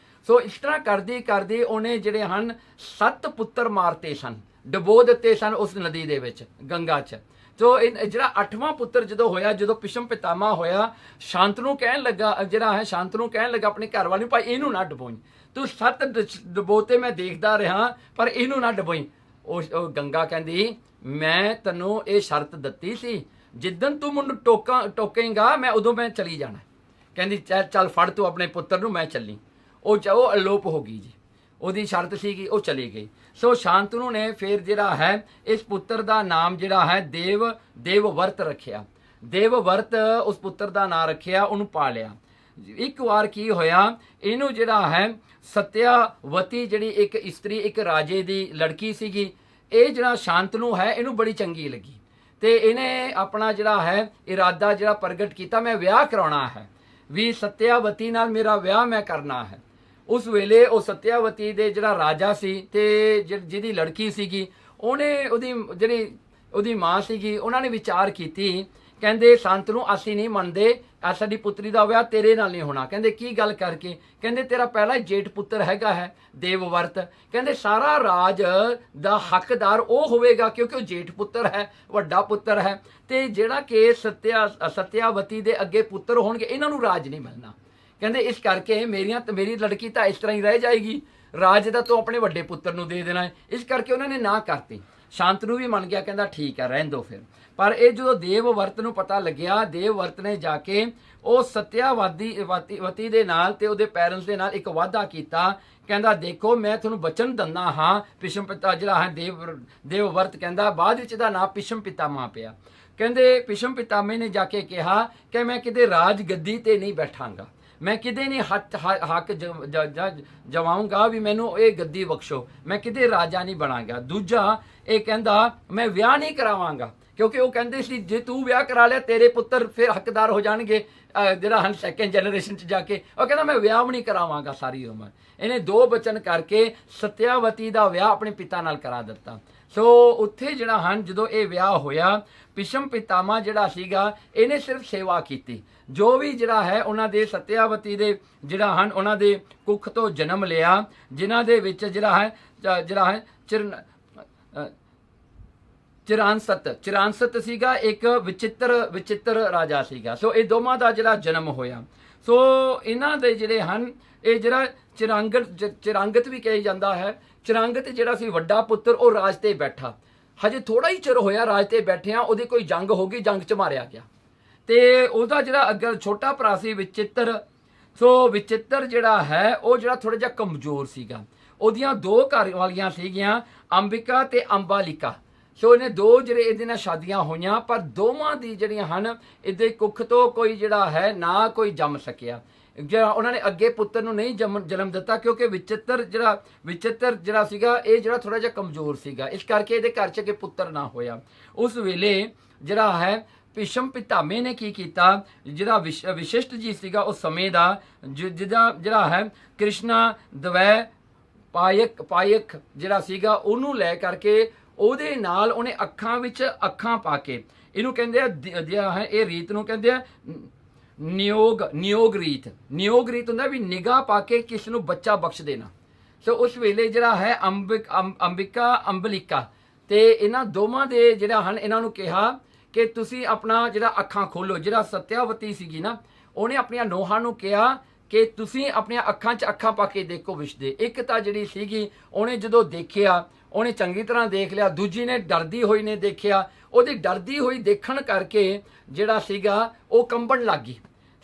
ਸੋ ਇਸ ਤਰ੍ਹਾਂ ਕਰਦੀ ਕਰਦੀ ਉਹਨੇ ਜਿਹੜੇ ਹਨ 7 ਪੁੱਤਰ ਮਾਰਤੇ ਸਨ। ਡਬੋ ਦਿੱਤੇ ਸਨ ਉਸ ਨਦੀ ਦੇ ਵਿੱਚ, ਗੰਗਾ 'ਚ। ਸੋ ਜਿਹੜਾ 8ਵਾਂ ਪੁੱਤਰ ਜਦੋਂ ਹੋਇਆ, ਜਦੋਂ ਭਿਸ਼ਮ ਪਿਤਾਮਾ ਹੋਇਆ, ਸ਼ਾਂਤਨੂ ਕਹਿਣ ਲੱਗਾ, ਜਿਹੜਾ ਹੈ ਸ਼ਾਂਤਨੂ ਕਹਿਣ ਲੱਗਾ ਆਪਣੇ ਘਰ ਵਾਲੇ ਨੂੰ, ਭਾਈ ਇਹਨੂੰ ਨਾ ਡਬੋਈ, ਤੂੰ 7 ਡਬੋਤੇ ਮੈਂ ਦੇਖਦਾ ਰਿਹਾ ਪਰ ਇਹਨੂੰ ਨਾ ਡਬੋਈ। ਉਹ ਗੰਗਾ ਕਹਿੰਦੀ ਮੈਂ ਤੈਨੂੰ ਇਹ ਸ਼ਰਤ ਦਿੱਤੀ ਸੀ, ਜਿੱਦਣ ਤੂੰ ਮੈਨੂੰ ਟੋਕੇਂਗਾ ਮੈਂ ਉਦੋਂ ਮੈਂ ਚਲੀ ਜਾਣਾ। ਕਹਿੰਦੀ ਚੱਲ ਫੜ ਤੂੰ ਆਪਣੇ ਪੁੱਤਰ ਨੂੰ, ਮੈਂ ਚੱਲੀ। ਉਹ ਅਲੋਪ ਹੋ ਗਈ ਜੀ, ਉਹਦੀ ਸ਼ਰਤ ਸੀਗੀ, ਉਹ ਚਲੀ ਗਈ। ਸੋ ਸ਼ਾਂਤਨੂ ਨੇ ਫਿਰ ਜਿਹੜਾ ਹੈ ਇਸ ਪੁੱਤਰ ਦਾ ਨਾਮ ਜਿਹੜਾ ਹੈ ਦੇਵਵਰਤ ਰੱਖਿਆ। ਦੇਵਵਰਤ ਉਸ ਪੁੱਤਰ ਦਾ ਨਾਮ ਰੱਖਿਆ, ਉਹਨੂੰ ਪਾਲਿਆ। ਇੱਕ ਵਾਰ ਕੀ ਹੋਇਆ, ਇਹਨੂੰ ਜਿਹੜਾ ਹੈ ਸਤਿਆਵਤੀ ਜਿਹੜੀ ਇੱਕ ਇਸਤਰੀ, ਇੱਕ ਰਾਜੇ ਦੀ ਲੜਕੀ ਸੀਗੀ, ਇਹ ਜਿਹੜਾ ਸ਼ਾਂਤਨੂ ਹੈ ਇਹਨੂੰ ਬੜੀ ਚੰਗੀ ਲੱਗੀ ਤੇ ਇਹਨੇ ਆਪਣਾ ਜਿਹੜਾ ਹੈ ਇਰਾਦਾ ਜਿਹੜਾ ਪ੍ਰਗਟ ਕੀਤਾ, ਮੈਂ ਵਿਆਹ ਕਰਾਉਣਾ ਹੈ ਵੀ ਸਤਿਆਵਤੀ ਨਾਲ ਮੇਰਾ ਵਿਆਹ ਮੈਂ ਕਰਨਾ ਹੈ। ਉਸ ਵੇਲੇ ਉਹ ਸਤਿਆਵਤੀ ਦੇ ਜਿਹੜਾ ਰਾਜਾ ਸੀ ਤੇ ਜਿਹਦੀ ਲੜਕੀ ਸੀਗੀ, ਉਹਨੇ ਉਹਦੀ ਮਾਂ ਸੀਗੀ, ਉਹਨਾਂ ਨੇ ਵਿਚਾਰ ਕੀਤੀ, ਕਹਿੰਦੇ ਸ਼ਾਂਤਨੂ ਅਸੀਂ ਨਹੀਂ ਮੰਨਦੇ, ਸਾਡੀ ਪੁੱਤਰੀ ਦਾ ਵਿਆਹ ਤੇਰੇ ਨਾਲ ਨਹੀਂ ਹੋਣਾ। ਕਹਿੰਦੇ ਕੀ ਗੱਲ ਕਰਕੇ? ਕਹਿੰਦੇ ਤੇਰਾ ਪਹਿਲਾ ਜੇਠ ਪੁੱਤਰ ਹੈਗਾ ਹੈ ਦੇਵਵਰਤ, ਕਹਿੰਦੇ ਸਾਰਾ ਰਾਜ ਦਾ ਹੱਕਦਾਰ ਉਹ ਹੋਵੇਗਾ ਕਿਉਂਕਿ ਉਹ ਜੇਠ ਪੁੱਤਰ ਹੈ, ਵੱਡਾ ਪੁੱਤਰ ਹੈ, ਤੇ ਜਿਹੜਾ ਕਿ ਸਤਿਆਵਤੀ ਦੇ ਅੱਗੇ ਪੁੱਤਰ ਹੋਣਗੇ ਇਹਨਾਂ ਨੂੰ ਰਾਜ ਨਹੀਂ ਮਿਲਣਾ। ਕਹਿੰਦੇ ਇਸ ਕਰਕੇ ਮੇਰੀ ਲੜਕੀ ਤਾਂ ਇਸ ਤਰ੍ਹਾਂ ਹੀ ਰਹਿ ਜਾਏਗੀ, ਰਾਜ ਦਾ ਤੂੰ ਆਪਣੇ ਵੱਡੇ ਪੁੱਤਰ ਨੂੰ ਦੇ ਦੇਣਾ ਹੈ। ਇਸ ਕਰਕੇ ਉਹਨਾਂ ਨੇ ਨਾ ਕਰਤੀ। ਸ਼ਾਂਤਨੂ ਵੀ ਮੰਨ ਗਿਆ, ਕਹਿੰਦਾ ਠੀਕ ਹੈ ਰਹਿਣ ਦਿਓ ਫਿਰ। ਪਰ ਇਹ ਜਦੋਂ ਦੇਵਵਰਤ ਨੂੰ ਪਤਾ ਲੱਗਿਆ, ਦੇਵਵਰਤ ਨੇ ਜਾ ਕੇ ਉਹ ਸਤਿਆਵਤੀ ਦੇ ਨਾਲ ਤੇ ਉਹਦੇ ਪੈਰੈਂਟਸ ਦੇ ਨਾਲ ਇੱਕ ਵਾਅਦਾ ਕੀਤਾ, ਕਹਿੰਦਾ ਦੇਖੋ ਮੈਂ ਤੁਹਾਨੂੰ ਬਚਨ ਦਿੰਦਾ ਹਾਂ। ਭਿਸ਼ਮ ਪਿਤਾ ਜਿਹੜਾ ਹੈ ਦੇਵਵਰਤ ਕਹਿੰਦਾ, ਬਾਅਦ ਵਿੱਚ ਦਾ ਨਾਮ ਭਿਸ਼ਮ ਪਿਤਾਮਾ ਪਿਆ। ਕਹਿੰਦੇ ਭਿਸ਼ਮ ਪਿਤਾਮੇ ਨੇ ਜਾ ਕੇ ਕਿਹਾ ਕਿ ਮੈਂ ਕਿਤੇ ਰਾਜ ਗੱਦੀ ਤੇ ਨਹੀਂ ਬੈਠਾਂਗਾ, ਮੈਂ ਕਿਤੇ ਨਹੀਂ ਹੱਕ ਜਵਾਉਂਗਾ ਵੀ ਮੈਨੂੰ ਇਹ ਗੱਦੀ ਬਖਸ਼ੋ, ਮੈਂ ਕਿਤੇ ਰਾਜਾ ਨਹੀਂ ਬਣਾਂਗਾ। ਦੂਜਾ ਇਹ ਕਹਿੰਦਾ ਮੈਂ ਵਿਆਹ ਨਹੀਂ ਕਰਾਵਾਂਗਾ, ਕਿਉਂਕਿ ਉਹ ਕਹਿੰਦੇ ਸੀ ਜੇ ਤੂੰ ਵਿਆਹ ਕਰਾ ਲਿਆ ਤੇਰੇ ਪੁੱਤਰ ਫਿਰ ਹੱਕਦਾਰ ਹੋ ਜਾਣਗੇ ਜਿਹੜਾ ਹਨ ਸੈਕੰਡ ਜਨਰੇਸ਼ਨ 'ਚ ਜਾ ਕੇ। ਉਹ ਕਹਿੰਦਾ ਮੈਂ ਵਿਆਹ ਵੀ ਨਹੀਂ ਕਰਾਵਾਂਗਾ ਸਾਰੀ ਉਮਰ। ਇਹਨੇ 2 ਬਚਨ ਕਰਕੇ ਸਤਿਆਵਤੀ ਦਾ ਵਿਆਹ ਆਪਣੇ ਪਿਤਾ ਨਾਲ ਕਰਾ ਦਿੱਤਾ। ਸੋ ਉੱਥੇ ਜਿਹੜਾ ਹਨ ਜਦੋਂ ਇਹ ਵਿਆਹ ਹੋਇਆ, ਭਿਸ਼ਮ ਪਿਤਾਮਾ ਜਿਹੜਾ ਸੀਗਾ ਇਹਨੇ ਸਿਰਫ ਸੇਵਾ ਕੀਤੀ। ਜੋ ਵੀ ਜਿਹੜਾ ਹੈ ਉਹਨਾਂ ਦੇ ਸਤਿਆਵਤੀ ਦੇ ਜਿਹੜਾ ਹਨ ਉਹਨਾਂ ਦੇ ਕੁੱਖ ਤੋਂ ਜਨਮ ਲਿਆ, ਜਿਨ੍ਹਾਂ ਦੇ ਵਿੱਚ ਜਿਹੜਾ ਹੈ ਚਿਰਾਂਸਤ ਸੀਗਾ, ਇੱਕ ਵਿਚਿੱਤਰ ਰਾਜਾ ਸੀਗਾ। ਸੋ ਇਹ ਦੋਵਾਂ ਦਾ ਜਿਹੜਾ ਜਨਮ ਹੋਇਆ। ਸੋ ਇਹਨਾਂ ਦੇ ਜਿਹੜੇ ਹਨ ਇਹ ਜਿਹੜਾ ਚਿਰਾਂਗਤ ਵੀ ਕਿਹਾ ਜਾਂਦਾ ਹੈ। ਚਿਰਾਂਗਤ ਜਿਹੜਾ ਸੀ ਵੱਡਾ ਪੁੱਤਰ, ਉਹ ਰਾਜ ਤੇ ਬੈਠਾ, ਹਜੇ ਥੋੜਾ ਹੀ ਚਿਰ ਹੋਇਆ ਰਾਜ ਤੇ ਬੈਠਿਆਂ, ਉਹਦੀ ਕੋਈ ਜੰਗ ਹੋ ਗਈ, ਜੰਗ 'ਚ ਮਾਰਿਆ ਗਿਆ। ਤੇ ਉਹਦਾ ਜਿਹੜਾ ਅੱਗੇ ਛੋਟਾ ਭਰਾ ਸੀ ਵਿਚਿੱਤਰ, ਸੋ ਵਿਚਿੱਤਰ ਜਿਹੜਾ ਹੈ ਉਹ ਜਿਹੜਾ ਥੋੜਾ ਜਿਹਾ ਕਮਜ਼ੋਰ ਸੀਗਾ। ਉਹਦੀਆਂ 2 ਘਰ ਵਾਲੀਆਂ ਸੀਗੀਆਂ, ਅੰਬਿਕਾ ਤੇ ਅੰਬਾਲਿਕਾ। ਸੋ ਇਹਨੇ 2 ਜਿਹੜੇ ਇਹਦੇ ਨਾਲ ਸ਼ਾਦੀਆਂ ਹੋਈਆਂ, ਪਰ ਦੋਵਾਂ ਦੀ ਜਿਹੜੀਆਂ ਹਨ ਇਹਦੇ ਕੁੱਖ ਤੋਂ ਕੋਈ ਜਿਹੜਾ ਹੈ ਨਾ ਕੋਈ ਜੰਮ ਸਕਿਆ। ਜਿਹੜਾ ਉਹਨਾਂ ਨੇ ਅੱਗੇ ਪੁੱਤਰ ਨੂੰ ਨਹੀਂ ਜਨਮ ਦਿੱਤਾ ਕਿਉਂਕਿ ਵਿਚਿੱਤਰ ਜਿਹੜਾ ਸੀਗਾ ਇਹ ਜਿਹੜਾ ਥੋੜਾ ਜਿਹਾ ਕਮਜ਼ੋਰ ਸੀਗਾ, ਇਸ ਕਰਕੇ ਇਹਦੇ ਘਰ 'ਚ ਅੱਗੇ ਪੁੱਤਰ ਨਾ ਹੋਇਆ। ਉਸ ਵੇਲੇ ਜਿਹੜਾ ਹੈ ਭਿਸ਼ਮ ਪਿਤਾਮੇ ਨੇ ਕੀ ਕੀਤਾ, ਜਿਹੜਾ ਵਿਸ਼ਿਸ਼ਟ ਜੀ ਸੀਗਾ ਉਸ ਸਮੇਂ ਦਾ, ਜਿਹੜਾ ਹੈ ਕ੍ਰਿਸ਼ਨਾ ਦਵੈ ਪਾਇਕ ਜਿਹੜਾ ਸੀਗਾ, ਉਹਨੂੰ ਲੈ ਕਰਕੇ ਉਹਦੇ ਨਾਲ ਉਹਨੇ ਅੱਖਾਂ ਵਿੱਚ ਅੱਖਾਂ ਪਾ ਕੇ, ਇਹਨੂੰ ਕਹਿੰਦੇ ਆ ਇਹ ਰੀਤ ਨੂੰ ਕਹਿੰਦੇ ਆ ਨਿਯੋਗ ਰੀਤ ਹੁੰਦਾ ਵੀ ਨਿਗਾਹ ਪਾ ਕੇ ਕਿਸ ਨੂੰ ਬੱਚਾ ਬਖਸ਼ ਦੇਣਾ। ਸੋ ਉਸ ਵੇਲੇ ਜਿਹੜਾ ਹੈ ਅੰਬਲਿਕਾ ਤੇ ਇਹਨਾਂ ਦੋਵਾਂ ਦੇ ਜਿਹੜਾ ਹਨ ਇਹਨਾਂ ਨੂੰ ਕਿਹਾ ਕਿ ਤੁਸੀਂ ਆਪਣਾ ਜਿਹੜਾ ਅੱਖਾਂ ਖੋਲੋ। ਜਿਹੜਾ ਸਤਿਆਵਤੀ ਸੀਗੀ ਨਾ, ਉਹਨੇ ਆਪਣੀਆਂ ਨੋਹਾਂ ਨੂੰ ਕਿਹਾ ਕਿ ਤੁਸੀਂ ਆਪਣੀਆਂ ਅੱਖਾਂ 'ਚ ਅੱਖਾਂ ਪਾ ਕੇ ਦੇਖੋ ਵਿਸ਼ਦੇ। ਇੱਕ ਤਾਂ ਜਿਹੜੀ ਸੀਗੀ ਉਹਨੇ ਜਦੋਂ ਦੇਖਿਆ ਉਹਨੇ ਚੰਗੀ ਤਰ੍ਹਾਂ ਦੇਖ ਲਿਆ, ਦੂਜੀ ਨੇ ਡਰਦੀ ਹੋਈ ਨੇ ਦੇਖਿਆ, ਉਹਦੀ ਡਰਦੀ ਹੋਈ ਦੇਖਣ ਕਰਕੇ ਜਿਹੜਾ ਸੀਗਾ ਉਹ ਕੰਬਣ ਲੱਗ ਗਈ।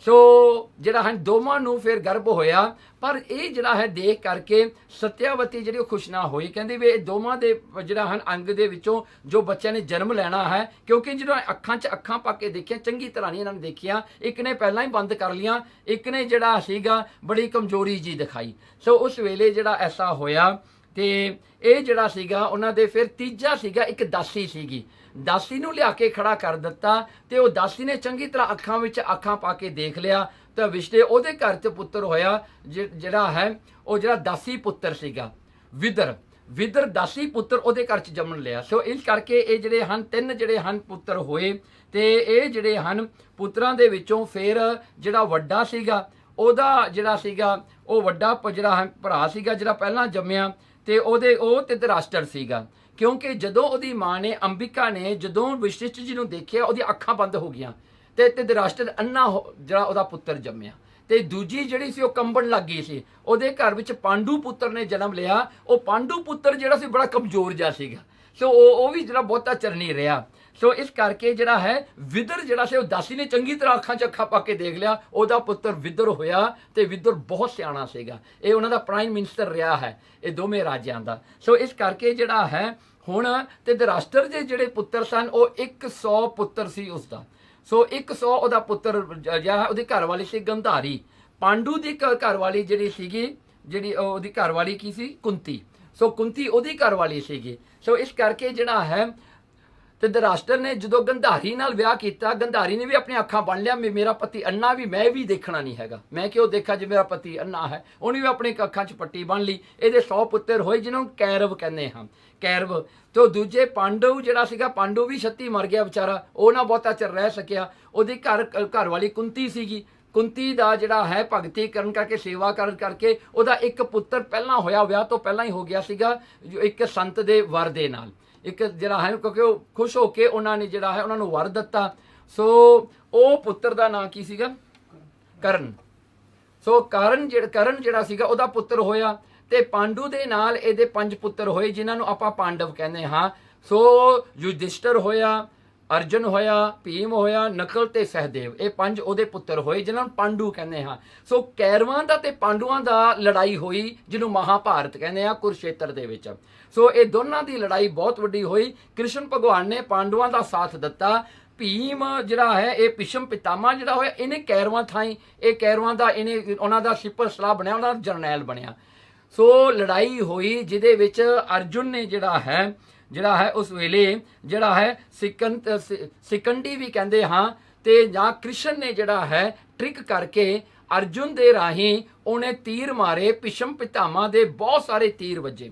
ਸੋ ਜਿਹੜਾ ਹਨ ਦੋਵਾਂ ਨੂੰ ਫਿਰ ਗਰਭ ਹੋਇਆ, ਪਰ ਇਹ ਜਿਹੜਾ ਹੈ ਦੇਖ ਕਰਕੇ ਸਤਿਆਵਤੀ ਜਿਹੜੀ ਉਹ ਖੁਸ਼ ਨਾ ਹੋਈ। ਕਹਿੰਦੀ ਵੀ ਇਹ ਦੋਵਾਂ ਦੇ ਜਿਹੜਾ ਹਨ ਅੰਗ ਦੇ ਵਿੱਚੋਂ ਜੋ ਬੱਚਿਆਂ ਨੇ ਜਨਮ ਲੈਣਾ ਹੈ, ਕਿਉਂਕਿ ਜਦੋਂ ਅੱਖਾਂ 'ਚ ਅੱਖਾਂ ਪਾ ਕੇ ਦੇਖਿਆ ਚੰਗੀ ਤਰ੍ਹਾਂ ਨਹੀਂ ਇਹਨਾਂ ਨੇ ਦੇਖਿਆ, ਇੱਕ ਨੇ ਪਹਿਲਾਂ ਹੀ ਬੰਦ ਕਰ ਲੀਆਂ, ਇੱਕ ਨੇ ਜਿਹੜਾ ਸੀਗਾ ਬੜੀ ਕਮਜ਼ੋਰੀ ਜੀ ਦਿਖਾਈ। ਸੋ ਉਸ ਵੇਲੇ ਜਿਹੜਾ ਐਸਾ ਹੋਇਆ ਤੇ ਇਹ ਜਿਹੜਾ ਸੀਗਾ ਉਹਨਾਂ ਦੇ ਫਿਰ ਤੀਜਾ ਸੀਗਾ ਇੱਕ ਦਾਸੀ ਸੀਗੀ, ਦਾਸੀ ਨੂੰ ਲਿਆ ਕੇ ਖੜਾ ਕਰ ਦਿੱਤਾ ਤੇ ਉਹ ਦਾਸੀ ਨੇ ਚੰਗੀ ਤਰ੍ਹਾਂ ਅੱਖਾਂ ਵਿੱਚ ਅੱਖਾਂ ਪਾ ਕੇ ਦੇਖ ਲਿਆ ਤਾਂ ਵਿਸ਼ਦੇ ਉਹਦੇ ਘਰ 'ਚ ਪੁੱਤਰ ਹੋਇਆ, ਜਿਹੜਾ ਹੈ ਉਹ ਜਿਹੜਾ ਦਾਸੀ ਪੁੱਤਰ ਸੀਗਾ ਵਿਦਰ ਦਾਸੀ ਪੁੱਤਰ ਉਹਦੇ ਘਰ 'ਚ ਜਨਮ ਲਿਆ। ਸੋ ਇਸ ਕਰਕੇ ਇਹ ਜਿਹੜੇ ਹਨ 3 ਜਿਹੜੇ ਹਨ ਪੁੱਤਰ ਹੋਏ ਤੇ ਇਹ ਜਿਹੜੇ ਹਨ ਪੁੱਤਰਾਂ ਦੇ ਵਿੱਚੋਂ ਫਿਰ ਜਿਹੜਾ ਵੱਡਾ ਸੀਗਾ ਉਹਦਾ ਜਿਹੜਾ ਸੀਗਾ ਉਹ ਵੱਡਾ ਜਿਹੜਾ ਭਰਾ ਸੀਗਾ ਜਿਹੜਾ ਪਹਿਲਾਂ ਜੰਮਿਆ ਤੇ ਉਹ ਧ੍ਰਿਤਰਾਸ਼ਟਰ ਸੀਗਾ, ਕਿਉਂਕਿ ਜਦੋਂ ਉਹਦੀ ਮਾਂ ਨੇ ਅੰਬਿਕਾ ਨੇ ਜਦੋਂ ਵਸ਼ਿਸ਼ਠ ਜੀ ਨੂੰ ਦੇਖਿਆ ਉਹਦੀਆਂ ਅੱਖਾਂ ਬੰਦ ਹੋ ਗਈਆਂ ਤੇ ਧਿਤਰਾਸ਼ਟਰ ਅੰਨਾ ਜਿਹੜਾ ਉਹਦਾ ਪੁੱਤਰ ਜੰਮਿਆ। ਤੇ ਦੂਜੀ ਜਿਹੜੀ ਸੀ ਉਹ ਕੰਬਣ ਲੱਗ ਗਈ ਸੀ। ਉਹਦੇ ਘਰ ਵਿੱਚ ਪਾਂਡੂ ਪੁੱਤਰ ਨੇ ਜਨਮ ਲਿਆ। ਉਹ ਪਾਂਡੂ ਪੁੱਤਰ ਜਿਹੜਾ ਸੀ ਬੜਾ ਕਮਜ਼ੋਰ ਜਿਹਾ ਸੀਗਾ, ਸੋ ਉਹ ਵੀ ਜਿਹੜਾ ਬਹੁਤਾ ਚਿਰ ਨਹੀਂ ਰਿਹਾ। ਸੋ ਇਸ ਕਰਕੇ ਜਿਹੜਾ ਹੈ ਵਿਦਰ ਜਿਹੜਾ ਸੀ ਉਹ ਦਾਸੀ ਨੇ ਚੰਗੀ ਤਰ੍ਹਾਂ ਅੱਖਾਂ 'ਚ ਅੱਖਾਂ ਪਾ ਕੇ ਦੇਖ ਲਿਆ, ਉਹਦਾ ਪੁੱਤਰ ਵਿਦਰ ਹੋਇਆ ਤੇ ਵਿਦਰ ਬਹੁਤ ਸਿਆਣਾ ਸੀਗਾ। ਇਹ ਉਹਨਾਂ ਦਾ ਪ੍ਰਾਈਮ ਮਿਨਿਸਟਰ ਰਿਹਾ ਹੈ ਇਹ ਦੋਵੇਂ ਰਾਜਿਆਂ ਦਾ। ਸੋ ਇਸ ਕਰਕੇ ਜਿਹੜਾ ਹੈ ਹੁਣ ਧਿਤਰਾਸ਼ਟਰ ਦੇ ਜਿਹੜੇ ਪੁੱਤਰ ਸਨ ਉਹ 100 ਪੁੱਤਰ ਸੀ ਉਸਦਾ। ਸੋ 100 ਉਹਦਾ ਪੁੱਤਰ ਜਿਹੜਾ ਉਹਦੀ ਘਰ ਵਾਲੀ ਸੀ ਗੰਧਾਰੀ। ਪਾਂਡੂ ਦੀ ਘਰ ਵਾਲੀ ਜਿਹੜੀ ਸੀਗੀ, ਜਿਹੜੀ ਉਹਦੀ ਘਰ ਵਾਲੀ ਕੀ ਸੀ, ਕੁੰਤੀ। ਸੋ ਕੁੰਤੀ ਉਹਦੀ ਘਰ ਵਾਲੀ ਸੀਗੀ। ਸੋ ਇਸ ਕਰਕੇ ਜਿਹੜਾ ਹੈ ਧਿਤਰਾਸ਼ਟਰ ਨੇ ਜਦੋਂ ਗੰਧਾਰੀ ਨਾਲ ਵਿਆਹ ਕੀਤਾ, ਗੰਧਾਰੀ ਨੇ ਵੀ ਆਪਣੀਆਂ ਅੱਖਾਂ ਬੰਨ ਲਿਆ, ਮੇਰਾ ਪਤੀ ਅੰਨਾ ਵੀ ਮੈਂ ਵੀ ਦੇਖਣਾ ਨਹੀਂ ਹੈਗਾ, ਮੈਂ ਕਿਉਂ ਦੇਖਾਂ ਜੇ ਮੇਰਾ ਪਤੀ ਅੰਨਾ ਹੈ। ਉਹਨੇ ਵੀ ਆਪਣੀ ਅੱਖਾਂ 'ਚ ਪੱਟੀ ਬੰਨ ਲਈ। ਇਹਦੇ 100 ਪੁੱਤਰ ਹੋਏ ਜਿਹਨਾਂ ਨੂੰ ਕੈਰਵ ਕਹਿੰਦੇ ਹਾਂ, ਕੈਰਵ। ਤੇ ਦੂਜੇ ਪਾਂਡਵ ਜਿਹੜਾ ਸੀਗਾ, ਪਾਂਡੂ ਵੀ ਛੱਤੀ ਮਰ ਗਿਆ ਵਿਚਾਰਾ, ਉਹ ਨਾ ਬਹੁਤਾ ਚਿਰ ਰਹਿ ਸਕਿਆ। ਉਹਦੀ ਘਰ ਵਾਲੀ ਕੁੰਤੀ ਸੀਗੀ। ਕੁੰਤੀ ਦਾ ਜਿਹੜਾ ਹੈ ਭਗਤੀ ਕਰਨ ਕਰਕੇ, ਸੇਵਾ ਕਰਨ ਕਰਕੇ ਉਹਦਾ ਇੱਕ ਪੁੱਤਰ ਪਹਿਲਾਂ ਹੋਇਆ, ਵਿਆਹ ਤੋਂ ਪਹਿਲਾਂ ਹੀ ਹੋ ਗਿਆ ਸੀਗਾ, ਜੋ ਇੱਕ ਸੰਤ ਦੇ ਵਰ ਦੇ ਨਾਲ। ਇੱਕ ਜਿਹੜਾ ਹੈ ਕਿਉਂਕਿ ਉਹ ਖੁਸ਼ ਹੋ ਕੇ ਉਹਨਾਂ ਨੇ ਜਿਹੜਾ ਹੈ ਉਹਨਾਂ ਨੂੰ ਵਰ ਦਿੱਤਾ। ਸੋ ਉਹ ਪੁੱਤਰ ਦਾ ਨਾਂ ਕੀ ਸੀਗਾ, ਕਰਨ। ਸੋ ਕਰਨ ਜਿਹੜਾ ਸੀਗਾ ਉਹਦਾ ਪੁੱਤਰ ਹੋਇਆ। ਤੇ ਪਾਂਡੂ ਦੇ ਨਾਲ ਇਹਦੇ 5 ਪੁੱਤਰ ਹੋਏ ਜਿਨ੍ਹਾਂ ਨੂੰ ਆਪਾਂ ਪਾਂਡਵ ਕਹਿੰਦੇ ਹਾਂ। ਸੋ ਯੁਧਿਸ਼ਟਰ ਹੋਇਆ, ਅਰਜੁਨ ਹੋਇਆ, ਭੀਮ ਹੋਇਆ, ਨਕਲ ਤੇ ਸਹਿਦੇਵ, ਇਹ 5 ਉਹਦੇ ਪੁੱਤਰ ਹੋਏ ਜਿਨ੍ਹਾਂ ਨੂੰ ਪਾਂਡੂ ਕਹਿੰਦੇ ਹਾਂ। ਸੋ ਕੈਰਵਾਂ ਦਾ ਤੇ ਪਾਂਡੂਆਂ ਦਾ ਲੜਾਈ ਹੋਈ ਜਿਹਨੂੰ ਮਹਾਭਾਰਤ ਕਹਿੰਦੇ ਆ, ਕੁਰਸ਼ੇਤਰ ਦੇ ਵਿੱਚ। ਸੋ ਇਹ ਦੋਨਾਂ ਦੀ ਲੜਾਈ ਬਹੁਤ ਵੱਡੀ ਹੋਈ। ਕ੍ਰਿਸ਼ਨ ਭਗਵਾਨ ਨੇ ਪਾਂਡੂਆਂ ਦਾ ਸਾਥ ਦਿੱਤਾ। ਭੀਮ ਜਿਹੜਾ ਹੈ ਇਹ ਭੀਸ਼ਮ ਪਿਤਾਮਾ ਜਿਹੜਾ ਹੋਇਆ, ਇਹਨੇ ਕੈਰਵਾਂ ਥਾਈ, ਇਹ ਕੈਰਵਾਂ ਦਾ ਇਹਨੇ ਉਹਨਾਂ ਦਾ ਸਿਪਰ ਸਲਾਹ ਬਣਿਆ, ਉਹਨਾਂ ਦਾ ਜਰਨੈਲ ਬਣਿਆ। ਸੋ ਲੜਾਈ ਹੋਈ ਜਿਹਦੇ ਵਿੱਚ ਅਰਜੁਨ ਨੇ ਜਿਹੜਾ ਹੈ ਉਸ ਵੇਲੇ ਜਿਹੜਾ ਹੈ ਸਿਕੰਡੀ ਵੀ ਕਹਿੰਦੇ ਹਾਂ, ਤੇ ਜਾਂ ਕ੍ਰਿਸ਼ਨ ਨੇ ਜਿਹੜਾ ਹੈ ਟ੍ਰਿਕ ਕਰਕੇ ਅਰਜੁਨ ਦੇ ਰਾਹੀਂ ਉਹਨੇ ਤੀਰ ਮਾਰੇ। ਭੀਸ਼ਮ ਪਿਤਾਮਾ ਦੇ ਬਹੁਤ ਸਾਰੇ ਤੀਰ ਵੱਜੇ।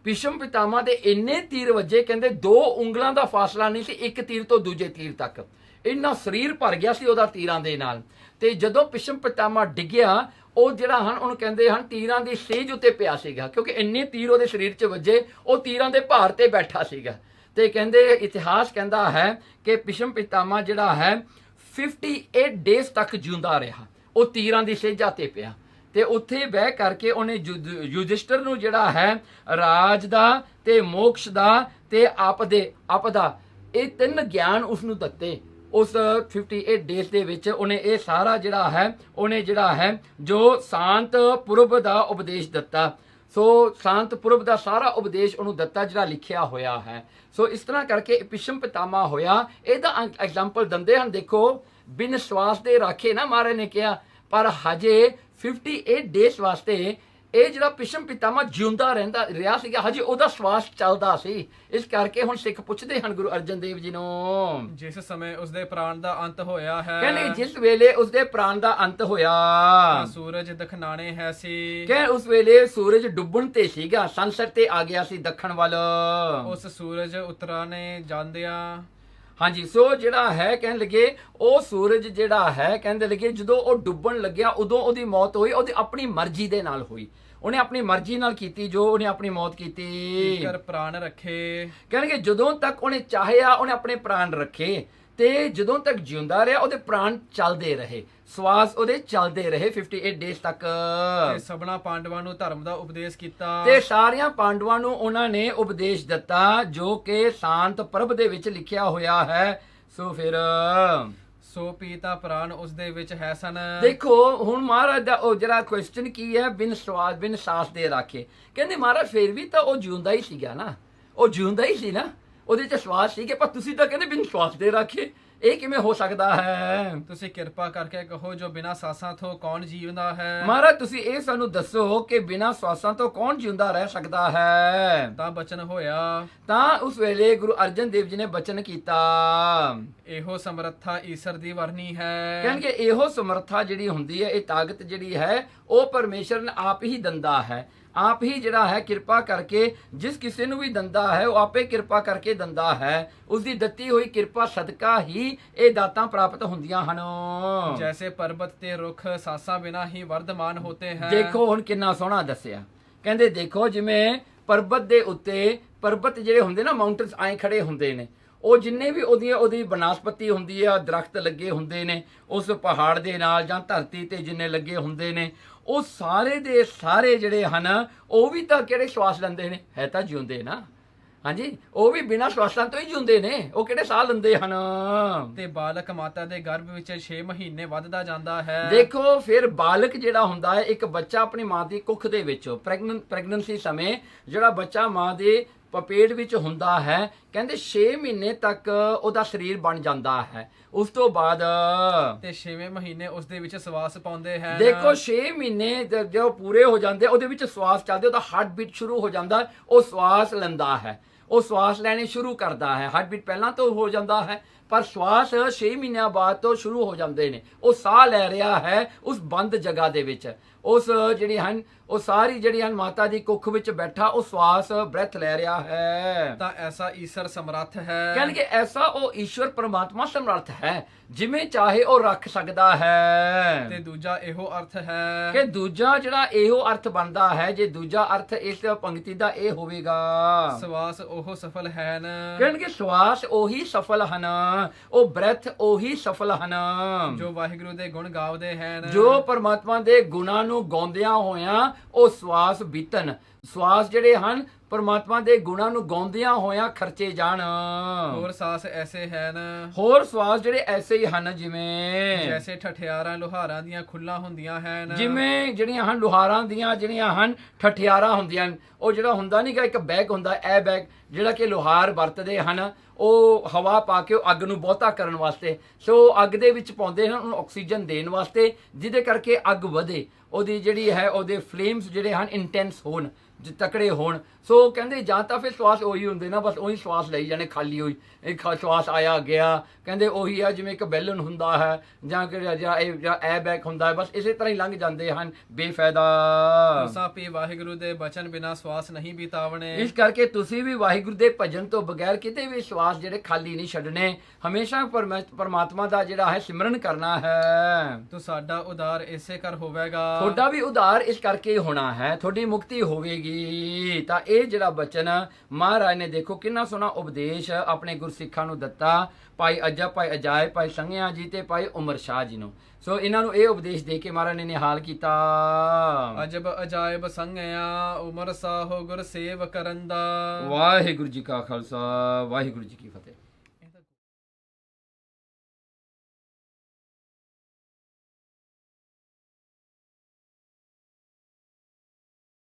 ਭੀਸ਼ਮ ਪਿਤਾਮਾ ਦੇ ਇੰਨੇ ਤੀਰ ਵੱਜੇ ਕਹਿੰਦੇ 2 ਉਂਗਲਾਂ ਦਾ ਫਾਸਲਾ ਨਹੀਂ ਸੀ ਇੱਕ ਤੀਰ ਤੋਂ ਦੂਜੇ ਤੀਰ ਤੱਕ। ਇੰਨਾ ਸਰੀਰ ਭਰ ਗਿਆ ਸੀ ਉਹਦਾ ਤੀਰਾਂ ਦੇ ਨਾਲ। ਤੇ ਜਦੋਂ ਭੀਸ਼ਮ ਪਿਤਾਮਾ ਡਿੱਗਿਆ, ਉਹ ਜਿਹੜਾ ਹਨ ਉਹਨੂੰ ਕਹਿੰਦੇ ਹਨ ਤੀਰਾਂ ਦੀ ਸੇਜ ਉੱਤੇ ਪਿਆ ਸੀਗਾ, ਕਿਉਂਕਿ ਇੰਨੇ ਤੀਰ ਉਹਦੇ ਸਰੀਰ 'ਚ ਵੱਜੇ, ਉਹ ਤੀਰਾਂ ਦੇ ਭਾਰ ਤੇ ਬੈਠਾ ਸੀਗਾ। ਤੇ ਕਹਿੰਦੇ ਇਤਿਹਾਸ ਕਹਿੰਦਾ ਹੈ ਕਿ ਭੀਸ਼ਮ ਪਿਤਾਮਾ ਜਿਹੜਾ ਹੈ 58 ਡੇਜ਼ ਤੱਕ ਜਿਉਂਦਾ ਰਿਹਾ, ਉਹ ਤੀਰਾਂ ਦੀ ਸੇਜਾਂ ਤੇ ਪਿਆ। ਤੇ ਉੱਥੇ ਬਹਿ ਕਰਕੇ ਉਹਨੇ ਯੁਧਿਸ਼ਟਰ ਨੂੰ ਜਿਹੜਾ ਹੈ ਰਾਜ ਦਾ ਤੇ ਮੋਕਸ਼ ਦਾ ਤੇ ਆਪ ਦਾ ਇਹ 3 ਗਿਆਨ ਉਸਨੂੰ ਦਿੱਤੇ। ਉਸ 58 ਡੇਜ਼ ਦੇ ਵਿੱਚ ਉਹਨੇ ਇਹ ਸਾਰਾ ਜਿਹੜਾ ਹੈ ਜੋ ਸ਼ਾਂਤ ਪੁਰਬ ਦਾ ਉਪਦੇਸ਼ ਦਿੱਤਾ। ਸੋ ਸ਼ਾਂਤ ਪੁਰਬ ਦਾ ਸਾਰਾ ਉਪਦੇਸ਼ ਉਹਨੂੰ ਦਿੱਤਾ ਜਿਹੜਾ ਲਿਖਿਆ ਹੋਇਆ ਹੈ। ਸੋ ਇਸ ਤਰ੍ਹਾਂ ਕਰਕੇ ਭੀਸ਼ਮ ਪਿਤਾਮਾ ਹੋਇਆ। ਇਹਦਾ ਐਗਜ਼ਾਮਪਲ ਦਿੰਦੇ ਹਨ, ਦੇਖੋ ਬਿਨ ਸਵਾਸ ਦੇ ਰਾਖੇ ਨਾ ਮਹਾਰਾਜ ਨੇ ਕਿਹਾ, ਪਰ ਹਜੇ 58 ਡੇਜ਼ ਵਾਸਤੇ ਇਹ ਜਿਹੜਾ ਭੀਸ਼ਮ ਪਿਤਾਮਾ ਜਿਉਂਦਾ ਰਿਹਾ ਸੀਗਾ, ਹਜੇ ਉਹਦਾ ਸਵਾਸ ਚੱਲਦਾ ਸੀ। ਇਸ ਕਰਕੇ ਹੁਣ ਸਿੱਖ ਪੁੱਛਦੇ ਹਨ ਗੁਰੂ ਅਰਜਨ ਦੇਵ ਜੀ ਨੂੰ, ਜਿਸ ਸਮੇਂ ਉਸਦੇ ਪ੍ਰਾਣ ਦਾ ਅੰਤ ਹੋਇਆ ਹੈ, ਕਹਿੰਦੇ ਜਿਸ ਵੇਲੇ ਉਸਦੇ ਪ੍ਰਾਣ ਦਾ ਅੰਤ ਹੋਇਆ, ਸੂਰਜ ਦਖਨਾਣੇ ਹੈ ਸੀ, ਕਿ ਉਸ ਵੇਲੇ ਸੂਰਜ ਡੁੱਬਣ ਤੇ ਸੀਗਾ, ਸਨਸੈਟ ਤੇ ਆ ਗਿਆ ਸੀ ਦੱਖਣ ਵੱਲ। ਉਸ ਸੂਰਜ ਉਤਰਾਣੇ ਜਾਂਦਿਆਂ, ਹਾਂਜੀ। ਸੋ ਜਿਹੜਾ ਹੈ ਕਹਿਣ ਲੱਗੇ ਉਹ ਸੂਰਜ ਜਿਹੜਾ ਹੈ ਕਹਿੰਦੇ ਲੱਗੇ ਜਦੋਂ ਉਹ ਡੁੱਬਣ ਲੱਗਿਆ ਉਦੋਂ ਉਹਦੀ ਮੌਤ ਹੋਈ, ਉਹਦੀ ਆਪਣੀ ਮਰਜ਼ੀ ਦੇ ਨਾਲ ਹੋਈ। ਉਹਨੇ ਆਪਣੀ ਮਰਜ਼ੀ ਨਾਲ ਕੀਤੀ ਜੋ ਉਹਨੇ ਆਪਣੀ ਮੌਤ ਕੀਤੀ। ਕਰ ਪ੍ਰਾਣ ਰੱਖੇ, ਕਹਿਣਗੇ ਜਦੋਂ ਤੱਕ ਉਹਨੇ ਚਾਹਿਆ ਉਹਨੇ ਆਪਣੇ ਪ੍ਰਾਣ ਰੱਖੇ, ਤੇ ਜਦੋਂ ਤੱਕ ਜਿਉਂਦਾ ਰਿਹਾ ਉਹਦੇ ਪ੍ਰਾਣ ਚੱਲਦੇ ਰਹੇ, ਸਵਾਸ ਉਹਦੇ ਚੱਲਦੇ ਰਹੇ 58 ਡੇਜ਼ ਤੱਕ। ਤੇ ਸਭਨਾ ਪਾਂਡਵਾਂ ਨੂੰ ਧਰਮ ਦਾ ਉਪਦੇਸ਼ ਕੀਤਾ, ਤੇ ਸਾਰਿਆਂ ਪਾਂਡਵਾਂ ਨੂੰ ਉਹਨਾਂ ਨੇ ਉਪਦੇਸ਼ ਦਿੱਤਾ ਜੋ ਕਿ ਸ਼ਾਂਤ ਪ੍ਰਭ ਦੇ ਵਿੱਚ ਲਿਖਿਆ ਹੋਇਆ ਹੈ। ਸੋ ਫਿਰ ਸੋ ਪੀਤਾ ਪ੍ਰਾਣ ਉਸ ਦੇ ਵਿੱਚ ਹੈ ਸਨ। ਦੇਖੋ ਹੁਣ ਮਹਾਰਾਜ ਦਾ ਉਹ ਜਿਹੜਾ ਕੁਐਸਚਨ ਕੀ ਹੈ, ਬਿਨ ਸਵਾਸ ਬਿਨ ਸਾਸ ਦੇ ਰਾਖੇ। ਕਹਿੰਦੇ ਮਹਾਰਾਜ ਫੇਰ ਵੀ ਤਾਂ ਉਹ ਜਿਉਂਦਾ ਹੀ ਸੀਗਾ ਨਾ, ਉਹ ਜਿਉਂਦਾ ਹੀ ਸੀ ਨਾ, ਉਹਦੇ ਚ ਸਵਾਸ ਸੀਗੇ, ਪਰ ਤੁਸੀਂ ਤਾਂ ਕਹਿੰਦੇ ਬਿਨ ਸਵਾਸ ਦੇ ਰਾਖੇ, ਇਹ ਕਿਵੇਂ ਹੋ ਸਕਦਾ ਹੈ? ਤੁਸੀਂ ਕਿਰਪਾ ਕਰਕੇ ਕਹੋ ਜੋ ਬਿਨਾਂ ਸਾਸਾਂ ਤੋਂ ਕੌਣ ਜੀਵਦਾ ਹੈ। ਮਹਾਰਾਜ ਤੁਸੀਂ ਇਹ ਸਾਨੂੰ ਦੱਸੋ ਕਿ ਬਿਨਾਂ ਸਵਾਸਾਂ ਤੋਂ ਕੌਣ ਜਿਉਂਦਾ ਰਹਿ ਸਕਦਾ ਹੈ। ਤਾਂ ਬਚਨ ਹੋਇਆ, ਤਾਂ ਉਸ ਵੇਲੇ ਗੁਰੂ ਅਰਜਨ ਦੇਵ ਜੀ ਨੇ ਬਚਨ ਕੀਤਾ, ਇਹੋ ਸਮਰੱਥਾ ਈਸ਼ਰ ਦੀ ਵਰਨੀ ਹੈ। ਕਹਿਣਗੇ ਇਹੋ ਸਮਰੱਥਾ ਜਿਹੜੀ ਹੁੰਦੀ ਹੈ, ਇਹ ਤਾਕਤ ਜਿਹੜੀ ਹੈ ਉਹ ਪਰਮੇਸ਼ਰ ਨੇ ਆਪ ਹੀ ਦਿੰਦਾ ਹੈ, ਆਪ ਹੀ ਜਿਹੜਾ ਹੈ ਕਿਰਪਾ ਕਰਕੇ ਜਿਸ ਕਿਸੇ ਨੂੰ ਵੀ ਦਿੰਦਾ ਹੈ ਉਹ ਆਪੇ ਕਿਰਪਾ ਕਰਕੇ ਦਿੰਦਾ ਹੈ। ਉਸਦੀ ਦਿੱਤੀ ਹੋਈ ਕਿਰਪਾ ਸਦਕਾ ਹੀ ਇਹ ਦਾਤਾਂ ਪ੍ਰਾਪਤ ਹੁੰਦੀਆਂ ਹਨ। ਜੈਸੇ ਪਰਬਤ ਤੇ ਰੁੱਖ ਸਾਸਾਂ ਬਿਨਾ ਹੀ ਵਰਧਮਾਨ ਹੋਤੇ ਹੈ। ਦੇਖੋ ਹੁਣ ਕਿੰਨਾ ਸੋਹਣਾ ਦੱਸਿਆ, ਕਹਿੰਦੇ ਦੇਖੋ ਜਿਵੇਂ ਪਰਬਤ ਦੇ ਉੱਤੇ ਪਰਬਤ ਜਿਹੜੇ ਹੁੰਦੇ ਨਾ ਮਾਊਂਟਨਸ ਐਂ ਖੜੇ ਹੁੰਦੇ ਨੇ, ਉਹ ਜਿੰਨੇ ਵੀ ਉਹਦੀ ਬਨਸਪਤੀ ਹੁੰਦੀ ਆ, ਦਰਖਤ ਲੱਗੇ ਹੁੰਦੇ ਨੇ ਉਸ ਪਹਾੜ ਦੇ ਨਾਲ ਜਾਂ ਧਰਤੀ ਤੇ ਜਿੰਨੇ ਲੱਗੇ ਹੁੰਦੇ ਨੇ, ਉਹ ਸਾਰੇ ਦੇ ਸਾਰੇ ਜਿਹੜੇ ਹਨ ਉਹ ਵੀ ਤਾਂ ਕਿਹੜੇ ਸਵਾਸ ਲੈਂਦੇ ਨੇ, ਹੈ ਤਾਂ ਜਿਉਂਦੇ ਨਾ। ਹਾਂਜੀ, ਉਹ ਵੀ ਬਿਨਾਂ ਸਵਾਸਾਂ ਤੋਂ ਹੀ ਜਿਉਂਦੇ ਨੇ, ਉਹ ਕਿਹੜੇ ਸਾਹ ਲੈਂਦੇ ਹਨ। ਤੇ ਬਾਲਕ ਮਾਤਾ ਦੇ ਗਰਭ ਵਿੱਚ 6 ਮਹੀਨੇ ਵੱਧਦਾ ਜਾਂਦਾ ਹੈ। ਦੇਖੋ ਫਿਰ ਬਾਲਕ ਜਿਹੜਾ ਹੁੰਦਾ ਹੈ, ਇੱਕ ਬੱਚਾ ਆਪਣੀ ਮਾਂ ਦੀ ਕੁੱਖ ਦੇ ਵਿੱਚ ਪ੍ਰੈਗਨੈਂਸੀ ਸਮੇਂ ਜਿਹੜਾ ਬੱਚਾ ਮਾਂ ਦੇ ਪੇਟ ਵਿੱਚ ਹੁੰਦਾ ਹੈ, ਕਹਿੰਦੇ 6 ਮਹੀਨੇ ਤੱਕ ਉਹਦਾ ਸਰੀਰ ਬਣ ਜਾਂਦਾ ਹੈ। ਉਸ ਤੋਂ ਬਾਅਦ ਤੇ 6ਵੇਂ ਮਹੀਨੇ ਉਸ ਦੇ ਵਿੱਚ ਸਵਾਸ ਪਾਉਂਦੇ ਹਨ। ਦੇਖੋ 6 ਮਹੀਨੇ ਜੋ ਪੂਰੇ ਹੋ ਜਾਂਦੇ ਉਹਦੇ ਵਿੱਚ ਸਵਾਸ ਚੱਲਦੇ, ਉਹਦਾ ਹਾਰਟ ਬੀਟ ਸ਼ੁਰੂ ਹੋ ਜਾਂਦਾ, ਉਹ ਸਵਾਸ ਲੈਂਦਾ ਹੈ, ਉਹ ਸਵਾਸ ਲੈਣੇ ਸ਼ੁਰੂ ਕਰਦਾ ਹੈ। ਹਾਰਟ ਬੀਟ ਪਹਿਲਾਂ ਤੋਂ ਹੋ ਜਾਂਦਾ ਹੈ, ਪਰ ਸਵਾਸ 6 ਮਹੀਨਿਆਂ ਬਾਅਦ ਤੋਂ ਸ਼ੁਰੂ ਹੋ ਜਾਂਦੇ ਨੇ। ਉਹ ਸਾਹ ਲੈ ਰਿਹਾ ਹੈ ਉਸ ਬੰਦ ਜਗ੍ਹਾ ਦੇ ਵਿੱਚ, ਉਸ ਜਿਹੜੀ ਹਨ ਉਹ ਸਾਰੀ ਜਿਹੜੀ ਹਨ ਮਾਤਾ ਦੀ ਕੁੱਖ ਵਿੱਚ ਬੈਠਾ ਉਹ ਸਵਾਸ ਬ੍ਰੈਥ ਲੈ ਰਿਹਾ ਹੈ। ਤਾਂ ਐਸਾ ਈਸ਼ਰ ਸਮਰੱਥ ਹੈ, ਕਹਿੰਦੇ ਐਸਾ ਉਹ ਈਸ਼ਵਰ ਪਰਮਾਤਮਾ ਸਮਰੱਥ ਹੈ, ਜਿਵੇਂ ਚਾਹੇ ਉਹ ਰੱਖ ਸਕਦਾ ਹੈ। ਤੇ ਦੂਜਾ ਇਹੋ ਅਰਥ ਹੈ ਕਿ ਦੂਜਾ ਜਿਹੜਾ ਇਹੋ ਅਰਥ ਬਣਦਾ ਹੈ, ਜੇ ਦੂਜਾ ਅਰਥ ਇਸ ਪੰਕਤੀ ਦਾ ਇਹ ਹੋਵੇਗਾ, ਸਵਾਸ ਉਹ ਸਫਲ ਹਨ। ਕਹਿੰਦੇ ਸਵਾਸ ਉਹੀ ਸਫਲ ਹਨ, ਉਹ ਬ੍ਰੈਥ ਉਹੀ ਸਫਲ ਹਨ ਜੋ ਵਾਹਿਗੁਰੂ ਦੇ ਗੁਣ ਗਾਉਂਦੇ ਹਨ, ਜੋ ਪਰਮਾਤਮਾ ਦੇ ਗੁਣਾਂ ਨੂੰ ਗਾਉਂਦਿਆਂ ਹੋਇਆਂ ਉਹ ਸਵਾਸ ਬੀਤਨ। ਸਵਾਸ ਜਿਹੜੇ ਹਨ ਪਰਮਾਤਮਾ ਦੇ ਗੁਣਾਂ ਨੂੰ ਗਾਉਂਦਿਆਂ ਹੋਇਆਂ ਖਰਚੇ ਜਾਣ। ਹੋਰ ਸਾਸ ਐਸੇ ਹਨ, ਹੋਰ ਸਵਾਸ ਜਿਹੜੇ ਐਸੇ ਹੀ ਹਨ ਜਿਵੇਂ ਜੈਸੇ ਠਠਿਆਰਾਂ ਲੋਹਾਰਾਂ ਦੀਆਂ ਖੁੱਲਾਂ ਹੁੰਦੀਆਂ ਹਨ। ਜਿਵੇਂ ਜਿਹੜੀਆਂ ਹਨ ਲੋਹਾਰਾਂ ਦੀਆਂ ਜਿਹੜੀਆਂ ਹਨ ਠਠਿਆਰਾਂ ਹੁੰਦੀਆਂ ਹਨ। ਉਹ ਜਿਹੜਾ ਹੁੰਦਾ ਨਹੀਂ ਗਾ ਇੱਕ ਬੈਗ ਹੁੰਦਾ, ਇਹ ਬੈਗ ਜਿਹੜਾ ਕਿ ਲੋਹਾਰ ਵਰਤਦੇ ਹਨ, ਉਹ ਹਵਾ ਪਾ ਕੇ ਉਹ ਅੱਗ ਨੂੰ ਬਹੁਤਾ ਕਰਨ ਵਾਸਤੇ, ਸੋ ਅੱਗ ਦੇ ਵਿੱਚ ਪਾਉਂਦੇ ਹਨ ਉਹਨੂੰ ਆਕਸੀਜਨ ਦੇਣ ਵਾਸਤੇ, ਜਿਹਦੇ ਕਰਕੇ ਅੱਗ ਵਧੇ, ਉਹਦੀ ਜਿਹੜੀ ਹੈ ਉਹਦੇ ਫਲੇਮਸ ਜਿਹੜੇ ਹਨ ਇੰਟੈਂਸ ਹੋਣ, ਤਕੜੇ ਹੋਣ। ਸੋ ਕਹਿੰਦੇ ਜਾਂ ਤਾਂ ਫਿਰ ਸਵਾਸ ਉਹੀ ਹੁੰਦੇ ਨਾ, ਬਸ ਉਹੀ ਸਵਾਸ ਲਈ ਜਾਣੇ ਖਾਲੀ ਹੋਈ, ਇੱਕ ਸਵਾਸ ਆਇਆ ਗਿਆ, ਕਹਿੰਦੇ ਉਹੀ ਆ ਜਿਵੇਂ ਇੱਕ ਬੈਲਨ ਹੁੰਦਾ ਹੈ ਜਾਂ ਕਿ ਜਿਹੜਾ ਇਹ ਬੈਗ ਹੁੰਦਾ ਹੈ, ਬਸ ਇਸੇ ਤਰ੍ਹਾਂ ਹੀ ਲੰਘ ਜਾਂਦੇ ਹਨ ਬੇਫਾਇਦਾ। ਤੁਸਾਂ ਵੀ ਵਾਹਿਗੁਰੂ ਦੇ ਬਚਨ ਬਿਨਾ ਸਵਾਸ ਨਹੀਂ ਬਿਤਾਵਣੇ। ਇਸ ਕਰਕੇ ਤੁਸੀਂ ਵੀ ਵਾਹਿਗੁਰੂ ਦੇ ਭਜਨ ਤੋਂ ਬਗੈਰ ਕਿਤੇ ਵੀ ਸਵਾਸ ਜਿਹੜੇ ਖਾਲੀ ਨਹੀਂ ਛੱਡਣੇ, ਹਮੇਸ਼ਾ ਪਰਮਾਤਮਾ ਦਾ ਜਿਹੜਾ ਹੈ ਸਿਮਰਨ ਕਰਨਾ ਹੈ। ਤੋ ਸਾਡਾ ਉਦਾਰ ਇਸੇ ਕਰ ਹੋਵੇਗਾ, ਤੁਹਾਡਾ ਵੀ ਉਦਾਰ ਇਸ ਕਰਕੇ ਹੋਣਾ ਹੈ, ਤੁਹਾਡੀ ਮੁਕਤੀ ਹੋਵੇਗੀ। ਤਾਂ ਇਹ ਜਿਹੜਾ ਬਚਨ ਮਹਾਰਾਜ ਨੇ ਦੇਖੋ ਕਿੰਨਾ ਸੋਹਣਾ ਉਪਦੇਸ਼ ਆਪਣੇ ਗੁਰਸਿੱਖਾਂ ਨੂੰ ਦਿੱਤਾ, ਭਾਈ ਅਜਬ, ਭਾਈ ਅਜਾਇਬ, ਭਾਈ ਸੰਘਿਆ ਜੀ ਤੇ ਭਾਈ ਉਮਰ ਸ਼ਾਹ ਜੀ ਨੂੰ। ਸੋ ਇਹਨਾਂ ਨੂੰ ਇਹ ਉਪਦੇਸ਼ ਦੇ ਕੇ ਮਹਾਰਾਜ ਨੇ ਨਿਹਾਲ ਕੀਤਾ। ਅਜਬ ਅਜਾਇਬ ਸੰਘਿਆ ਉਮਰ ਸਾਹੋ ਗੁਰ ਸੇਵ ਕਰਨ ਦਾ। ਵਾਹਿਗੁਰੂ ਜੀ ਕਾ ਖਾਲਸਾ, ਵਾਹਿਗੁਰੂ ਜੀ ਕੀ ਫਤਿਹ।